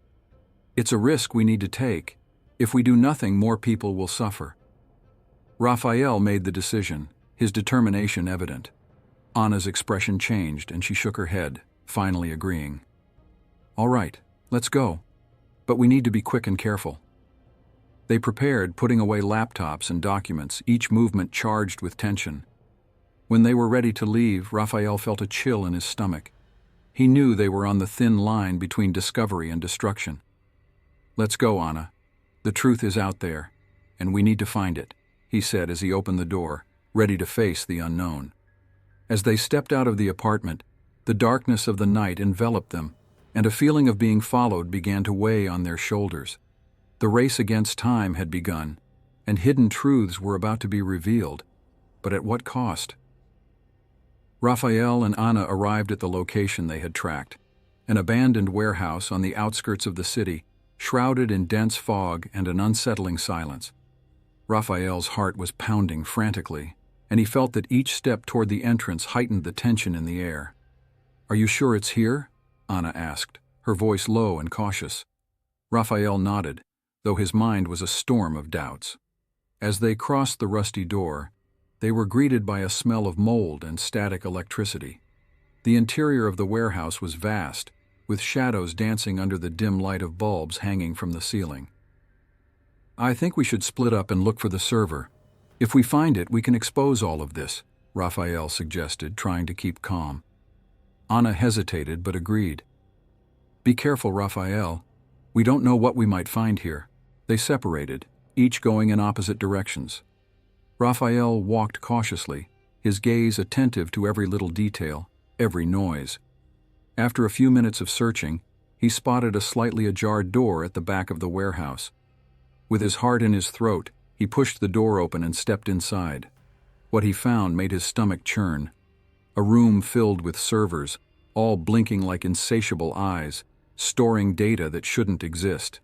It's a risk we need to take. If we do nothing, more people will suffer. Raphael made the decision, his determination evident. Anna's expression changed and she shook her head, finally agreeing. All right, let's go. But we need to be quick and careful. They prepared, putting away laptops and documents, each movement charged with tension. When they were ready to leave, Raphael felt a chill in his stomach. He knew they were on the thin line between discovery and destruction. Let's go, Anna. The truth is out there, and we need to find it, he said as he opened the door, ready to face the unknown. As they stepped out of the apartment, the darkness of the night enveloped them, and a feeling of being followed began to weigh on their shoulders. The race against time had begun, and hidden truths were about to be revealed, but at what cost? Raphael and Anna arrived at the location they had tracked, an abandoned warehouse on the outskirts of the city, shrouded in dense fog and an unsettling silence. Raphael's heart was pounding frantically, and he felt that each step toward the entrance heightened the tension in the air. Are you sure it's here? Anna asked, her voice low and cautious. Raphael nodded, though his mind was a storm of doubts. As they crossed the rusty door, they were greeted by a smell of mold and static electricity. The interior of the warehouse was vast, with shadows dancing under the dim light of bulbs hanging from the ceiling. I think we should split up and look for the server. If we find it, we can expose all of this, Raphael suggested, trying to keep calm. Anna hesitated but agreed. Be careful, Raphael. We don't know what we might find here. They separated, each going in opposite directions. Raphael walked cautiously, his gaze attentive to every little detail, every noise. After a few minutes of searching, he spotted a slightly ajar door at the back of the warehouse. With his heart in his throat, he pushed the door open and stepped inside. What he found made his stomach churn. A room filled with servers, all blinking like insatiable eyes, storing data that shouldn't exist.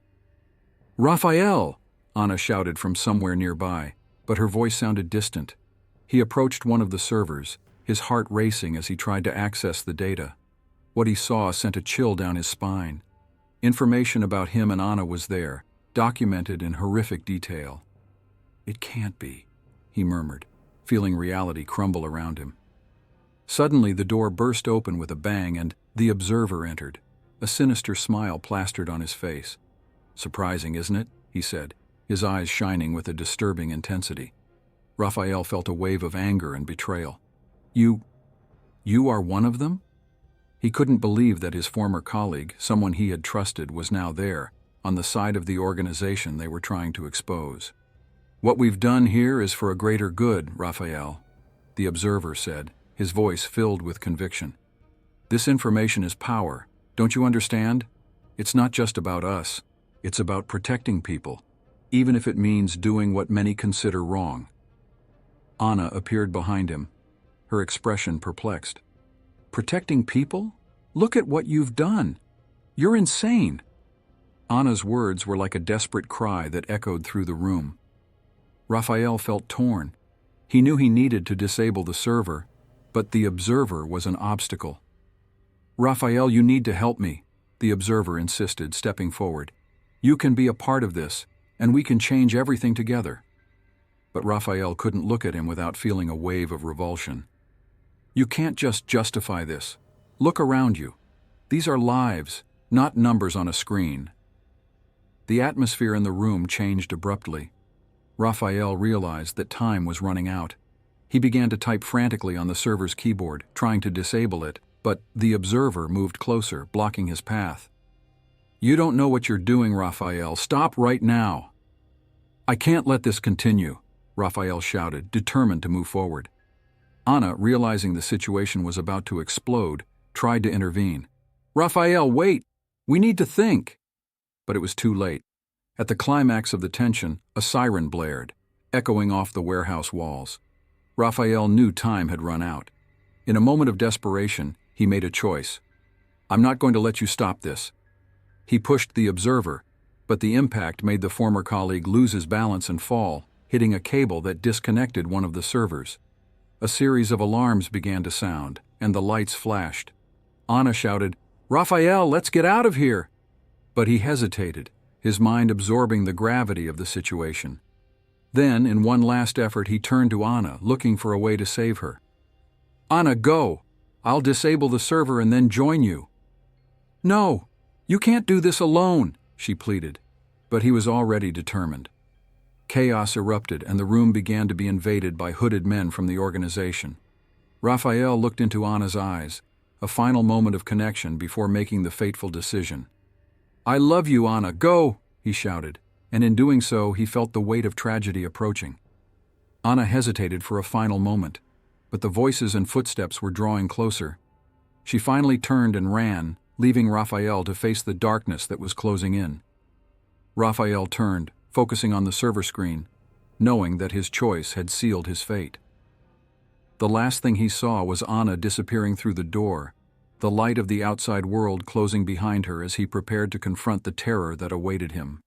Raphael! Anna shouted from somewhere nearby, but her voice sounded distant. He approached one of the servers, his heart racing as he tried to access the data. What he saw sent a chill down his spine. Information about him and Anna was there, documented in horrific detail. It can't be, he murmured, feeling reality crumble around him. Suddenly the door burst open with a bang and the observer entered, a sinister smile plastered on his face. Surprising, isn't it? He said, his eyes shining with a disturbing intensity. Raphael felt a wave of anger and betrayal. You are one of them? He couldn't believe that his former colleague, someone he had trusted, was now there, on the side of the organization they were trying to expose. What we've done here is for a greater good, Raphael, the observer said, his voice filled with conviction. This information is power, don't you understand? It's not just about us, it's about protecting people, even if it means doing what many consider wrong. Anna appeared behind him, her expression perplexed. Protecting people? Look at what you've done. You're insane. Anna's words were like a desperate cry that echoed through the room. Raphael felt torn. He knew he needed to disable the server, but the observer was an obstacle. Raphael, you need to help me, the observer insisted, stepping forward. You can be a part of this, and we can change everything together. But Raphael couldn't look at him without feeling a wave of revulsion. You can't just justify this. Look around you. These are lives, not numbers on a screen. The atmosphere in the room changed abruptly. Raphael realized that time was running out. He began to type frantically on the server's keyboard, trying to disable it, but the observer moved closer, blocking his path. You don't know what you're doing, Raphael. Stop right now. I can't let this continue, Raphael shouted, determined to move forward. Anna, realizing the situation was about to explode, tried to intervene. Raphael, wait! We need to think! But it was too late. At the climax of the tension, a siren blared, echoing off the warehouse walls. Raphael knew time had run out. In a moment of desperation, he made a choice. I'm not going to let you stop this. He pushed the observer, but the impact made the former colleague lose his balance and fall, hitting a cable that disconnected one of the servers. A series of alarms began to sound, and the lights flashed. Anna shouted, "Raphael, let's get out of here!" But he hesitated, his mind absorbing the gravity of the situation. Then, in one last effort, he turned to Anna, looking for a way to save her. "Anna, go! I'll disable the server and then join you." "No, you can't do this alone," she pleaded, but he was already determined. Chaos erupted and the room began to be invaded by hooded men from the organization. Raphael looked into Anna's eyes, a final moment of connection before making the fateful decision. "I love you, Anna, go!" he shouted, and in doing so he felt the weight of tragedy approaching. Anna hesitated for a final moment, but the voices and footsteps were drawing closer. She finally turned and ran, leaving Raphael to face the darkness that was closing in. Raphael turned, focusing on the server screen, knowing that his choice had sealed his fate. The last thing he saw was Anna disappearing through the door, the light of the outside world closing behind her as he prepared to confront the terror that awaited him.